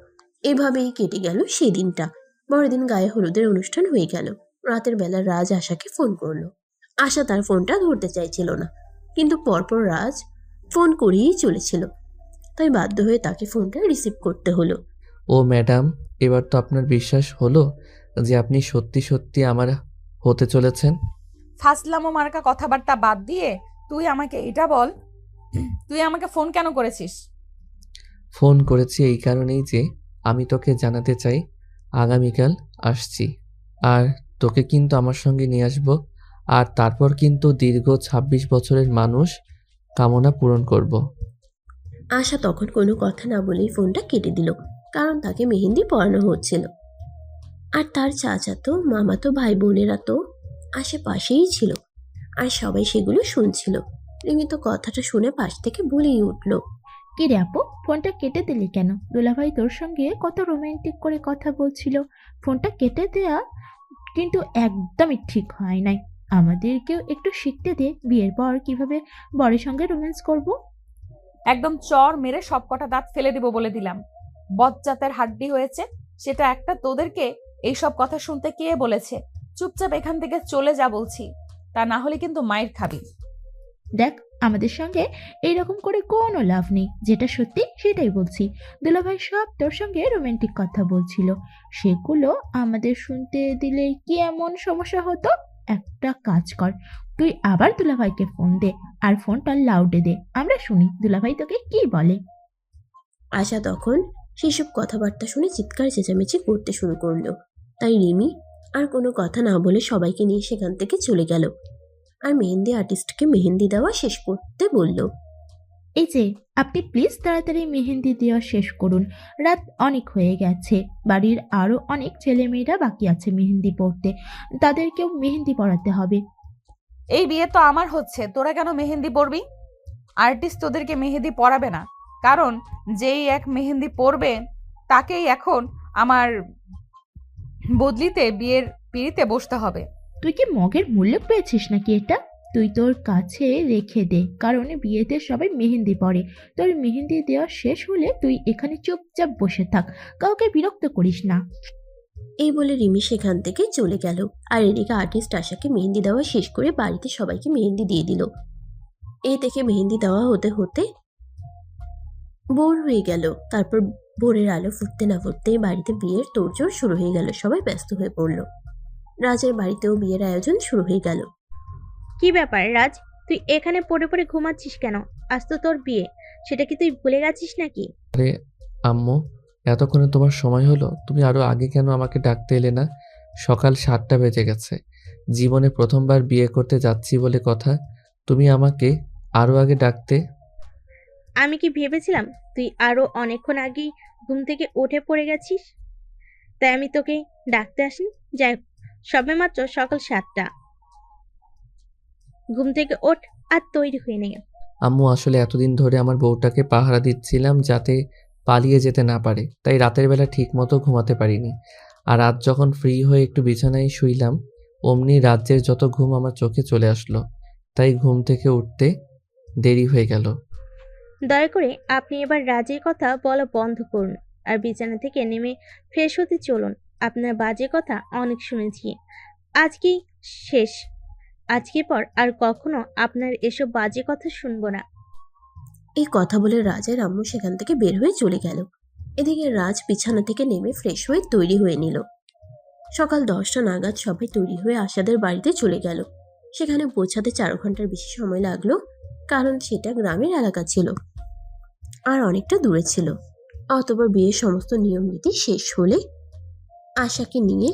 এভাবেই কেটে গেল সেই দিনটা। বড়দিন গায়ে হলুদের অনুষ্ঠান হয়ে গেল। রাতের বেলা রাজ আশাকে ফোন করলো। আশা তার ফোনটা ধরতে চাইছিল না, কিন্তু পরপর রাজ ফোন করেই চলেছিল, তাই বাধ্য হয়ে তাকে ফোনটা রিসিভ করতে হলো। ও ম্যাডাম, এবার তো আপনার বিশ্বাস হলো যে আপনি সত্যি সত্যি আমার হতে চলেছেন? ফাসলামো মার্কা কথাবার্তা বাদ দিয়ে তুই আমাকে এটা বল, তুই আমাকে ফোন কেন করেছিস? ফোন করেছি এই কারণেই যে আমি তোকে জানাতে চাই আগামীকাল আসছি, আর তোকে কিন্তু আমার সঙ্গে নিয়ে আসবো, আর তারপর কিন্তু দীর্ঘ ২৬ বছরের মানুষ কামনা পূরণ করব। আশা তখন কোনো কথা না বলেই ফোনটা কেটে দিল, কারণ তাকে মেহেন্দি পরানো হচ্ছিল। আর তার চাচাতো মামাতো ভাই বোনেরা তো আশেপাশেই ছিল, আর সবাই সেগুলো শুনছিল। রিমি তো কথাটা শুনে পাশ থেকে বলেই উঠল, কি রে আপু, ফোনটা কেটে দিলি কেন? দুলাভাই তোর সঙ্গে কত রোমান্টিক করে কথা বলছিল, ফোনটা কেটে দেয়া কিন্তু একদমই ঠিক হয় নাই। আমাদেরকেও একটু শিখতে দে, বিয়ের পর কিভাবে বরের সঙ্গে রোম্যান্স করব। একদম চর মেরে সব কটা দাঁত ফেলে দিব বলে দিলাম। বজ্জাতের হাড্ডি হয়েছে সেটা একটা, তোদেরকে এইসব কথা শুনতে কে বলেছে? চুপচাপ এখান থেকে চলে যা বলছি, তা না হলে কিন্তু মাইর খাবি। দেখ, আমাদের সঙ্গে এইরকম করে কোনো লাভ নেই, যেটা সত্যি সেটাই বলছি। দুলাভাই সব তোর সঙ্গে রোমান্টিক কথা বলছিল, সেগুলো আমাদের শুনতে দিলে কি এমন সমস্যা হতো? একটা কাজ কর, তুই আবার দুলাভাইকে ফোন দে, আর ফোনটা লাউডে দে, আমরা শুনি দুলাভাই তোকে কি বলে। আশা তখন সেসব কথাবার্তা শুনে চিৎকার চেঁচামেচি করতে শুরু করলো। তাই রিমি আর কোনো কথা না বলে সবাইকে নিয়ে সেখান থেকে চলে গেল, আর মেহেন্দি আর্টিস্টকে মেহেন্দি দেওয়া শেষ করতে বলল। এই যে, আপনি প্লিজ তাড়াতাড়ি মেহেন্দি দেওয়া শেষ করুন, রাত অনেক হয়ে গেছে। বাড়ির আরও অনেক ছেলেমেয়েরা বাকি আছে মেহেন্দি পড়তে, তাদেরকেও মেহেন্দি পড়াতে হবে। এই বিয়ে তো আমার হচ্ছে, তোরা কেন মেহেন্দি পরবি? আর্টিস্ট তোদেরকে মেহেন্দি পরাবে না, কারণ যেই এক মেহেন্দি পরবে তাকেই এখন আমার বদলিতে বিয়ের পিঁড়িতে বসতে হবে। তুই কি মগের মূল্য পেয়েছিস নাকি এটা? তুই তোর কাছে রেখে দে, কারণ বিয়েতে সবাই মেহেন্দি পরে। তোর মেহেন্দি দেওয়া শেষ হলে তুই এখানে চুপচাপ বসে থাক, কাউকে বিরক্ত করিস না। এই বলে রিমি সেখান থেকে চলে গেল, আর এদিকে আর্টিস্ট আশাকে মেহেন্দি দেওয়া শেষ করে বাড়িতে সবাইকে মেহেন্দি দিয়ে দিল। এই দেখে মেহেন্দি দেওয়া হতে হতে ভোর হয়ে গেল। তারপর ভোরের আলো ফুটতে না ফুটতেই বাড়িতে বিয়ের তোড়জোড় শুরু হয়ে গেল। সবাই ব্যস্ত হয়ে পড়ল। রাজের বাড়িতেও বিয়ের আয়োজন শুরু হয়ে গেল। কি ব্যাপার রাজ, তুই এখানে পড়ে পড়ে ঘুমাচ্ছিস কেন? আজ তো তোর বিয়ে, সেটা কি তুই ভুলে গেছিস নাকি? আরে আম্মু, এতক্ষণে তোমার সময় হলো? তুমি আরো আগে কেন আমাকে ডাকতে এলে না? সকাল 7টা বেজে গেছে। জীবনে প্রথমবার বিয়ে করতে যাচ্ছি বলে কথা, তুমি আমাকে আরো আগে ডাকতে। আমি কি ভেবেছিলাম তুই আরো অনেকক্ষণ আগেই ঘুম থেকে উঠে পড়ে গেছিস, তাই আমি তোকে ডাকতে আসিনি। যাই হোক, সবে মাত্র সকাল 7টা, ঘুম থেকে ওঠ আর তৈরি হয়ে নে। আম্মু, আসলে এতদিন ধরে আমার বউটাকে পাহারা দিচ্ছিলাম যাতে পালিয়ে যেতে না পারে, তাই রাতের বেলা ঠিক মতো ঘুমাতে পারিনি। আর আজ যখন ফ্রি হয়ে একটু বিছানায় শুইলাম, অমনি রাজ্যের যত ঘুম আমার চোখে চলে আসলো, তাই ঘুম থেকে উঠতে দেরি হয়ে গেল। দয়া করে আপনি এবার রাজের কথা বলা বন্ধ করুন আর বিছানা থেকে নেমে ফ্রেশ হতে চলুন। আপনার বাজে কথা অনেক শুনেছি। আজকেই শেষ। আজকের পর আর কখনো আপনার এসব বাজে কথা শুনবো না। এই কথা বলে রাজের আম্মু সেখান থেকে বের হয়ে চলে গেল। এদিকে রাজ বিছানা থেকে নেমে ফ্রেশ হয়ে তৈরি হয়ে নিল। সকাল 10টা নাগাদ সবাই তৈরি হয়ে আশাদের বাড়িতে চলে গেল। সেখানে পৌঁছাতে 4 ঘন্টার বেশি সময় লাগলো, কারণ সেটা গ্রামের এলাকা ছিল আর অনেকটা দূরে ছিল। অতঃপর বিয়ের সমস্ত নিয়ম নীতি শেষ হলে আশাকে নিয়ে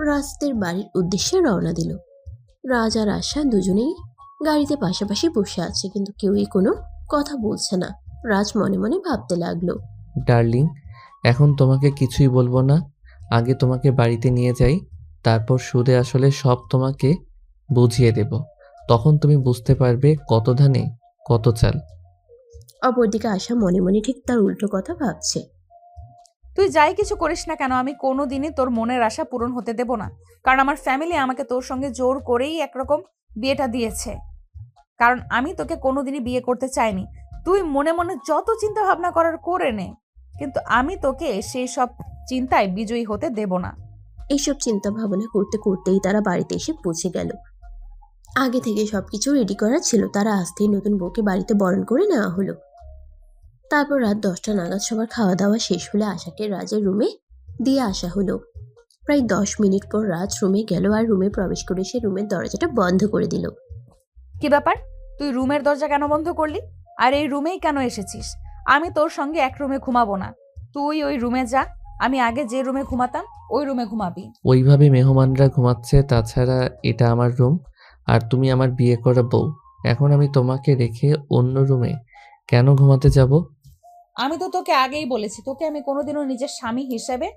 রাজদের বাড়ির উদ্দেশ্যে রওনা দিল। রাজ আর আশা দুজনেই গাড়িতে পাশাপাশি বসে আছে, কিন্তু কেউই কোনো কথা বলছে না। রাজ মনে মনে ভাবতে লাগলো, ডার্লিং, এখন তোমাকে কিছুই বলবো না। আগে তোমাকে বাড়িতে নিয়ে যাই, তারপর সুদে আসলে সব তোমাকে বুঝিয়ে দেব। তখন তুমি বুঝতে পারবে কত ধানে কত চাল। অপরদিকে আশা মনে মনে ঠিক তার উল্টো কথা ভাবছে। তুই যাই কিছু করিস না কেন, আমি কোনোদিনই তোর মনের আশা পূরণ হতে দেব না। কারণ আমার ফ্যামিলি আমাকে তোর সঙ্গে জোর করেই একরকম বিয়েটা দিয়েছে। কারণ আমি তোকে কোনোদিনই বিয়ে করতে চাইনি। তুই মনে মনে যত চিন্তা ভাবনা করার করে নে, কিন্তু আমি তোকে সেই সব চিন্তায় বিজয়ী হতে দেব না। এইসব চিন্তা ভাবনা করতে করতেই তারা বাড়িতে এসে পৌঁছে গেল। আগে থেকে সবকিছু রেডি করা ছিল, তারা আসতেই নতুন বউকে বাড়িতে বরণ করে নেওয়া হলো। তারপর রাত 10টা নাগাদ সবার খাওয়া দাওয়া শেষ হলে আশাকে রাজের রুমে দিয়ে আসা হলো। প্রায় 10 মিনিট পর রাজ রুমে গেল আর রুমে প্রবেশ করে সে রুমের দরজাটা বন্ধ করে দিল। কি ব্যাপার, তুই রুমের দরজা কেন বন্ধ করলি? আর এই রুমেই কেন এসেছিস? আমি তোর সঙ্গে এক রুমে ঘুমাবো না। তুই ওই রুমে যা, আমি আগে যে রুমে ঘুমাতাম ওই রুমে ঘুমাবি। ওইভাবে মেহমানরা ঘুমাচ্ছে, তাছাড়া এটা আমার রুম আর তুমি আমার বিয়ে করা বউ। এখন আমি তোমাকে রেখে অন্য রুমে কেন ঘুমাতে যাব? আমি তো তোকে আগেই বলেছি, তোকে আমি কোনোদিনও নিজের স্বামী হিসেবে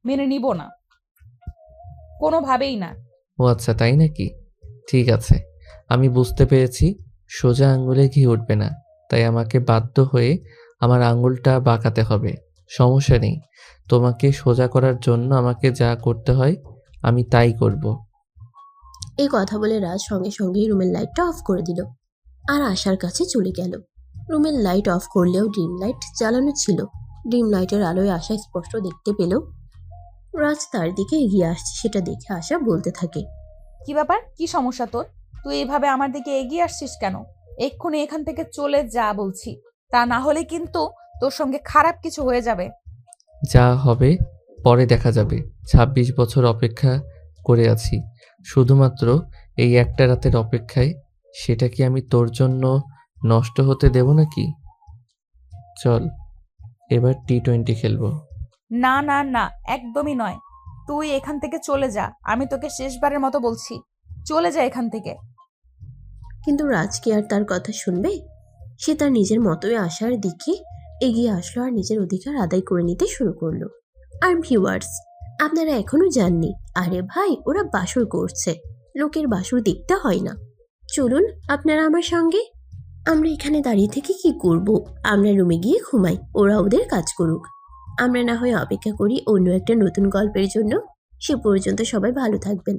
মেনে নিব না, কোনোভাবেই না। ও আচ্ছা, তাই নাকি? ঠিক আছে, আমি বুঝতে পেরেছি। সোজা আঙ্গুলে ঘি উঠবে না, তাই আমাকে বাধ্য হয়ে আমার আঙ্গুলটা বাঁকাতে হবে। সমস্যা নেই, তোমাকে সোজা করার জন্য আমাকে যা করতে হয় আমি তাই করব। এই কথা বলে রাজ সঙ্গে সঙ্গেই রুমের লাইটটা অফ করে দিল আর আশার কাছে চলে গেল। রুমের লাইট অফ করলেও ডিম লাইট জ্বালানো ছিল। ডিম লাইটের আলোয় আশা স্পষ্ট দেখতে পেল রাজ তার দিকে এগিয়ে আসছে। সেটা দেখে আশা বলতে থাকে, কি ব্যাপার, কি সমস্যা তোর? তুই এভাবে আমার দিকে এগিয়ে আসছিস কেন? এক্ষুনি এখান থেকে চলে যা বলছি, তা না হলে কিন্তু তোর সঙ্গে খারাপ কিছু হয়ে যাবে। যা হবে পরে দেখা যাবে। 26 বছর অপেক্ষা করে আছি শুধুমাত্র এই একটা রাতের অপেক্ষায়। সেটা কি আমি তোর জন্য নষ্ট হতে দেব নাকি? চল এবার T20 খেলবো। না না না, একদমই নয়। তুই এখান থেকে চলে যা, আমি তোকে শেষবারের মতো বলছি, চলে যা এখান থেকে। কিন্তু রাজ কি আর তার কথা শুনবে? সে তার নিজের মতোই আশার দিকে এগিয়ে আসলো আর নিজের অধিকার আদায় করে নিতে শুরু করলো। আর ভিউয়ার্স, আপনারা এখনো জাননি, আরে ভাই ওরা বাসর করছে, লোকের বাসর দেখতে হয় না। চলুন আপনারা আমার সঙ্গে। আমরা এখানে দাঁড়িয়ে থেকে কি করব? আমরা রুমে গিয়ে ঘুমাই, ওরা ওদের কাজ করুক। আমরা না হয় অপেক্ষা করি অন্য একটা নতুন গল্পের জন্য। সে পর্যন্ত সবাই ভালো থাকবেন।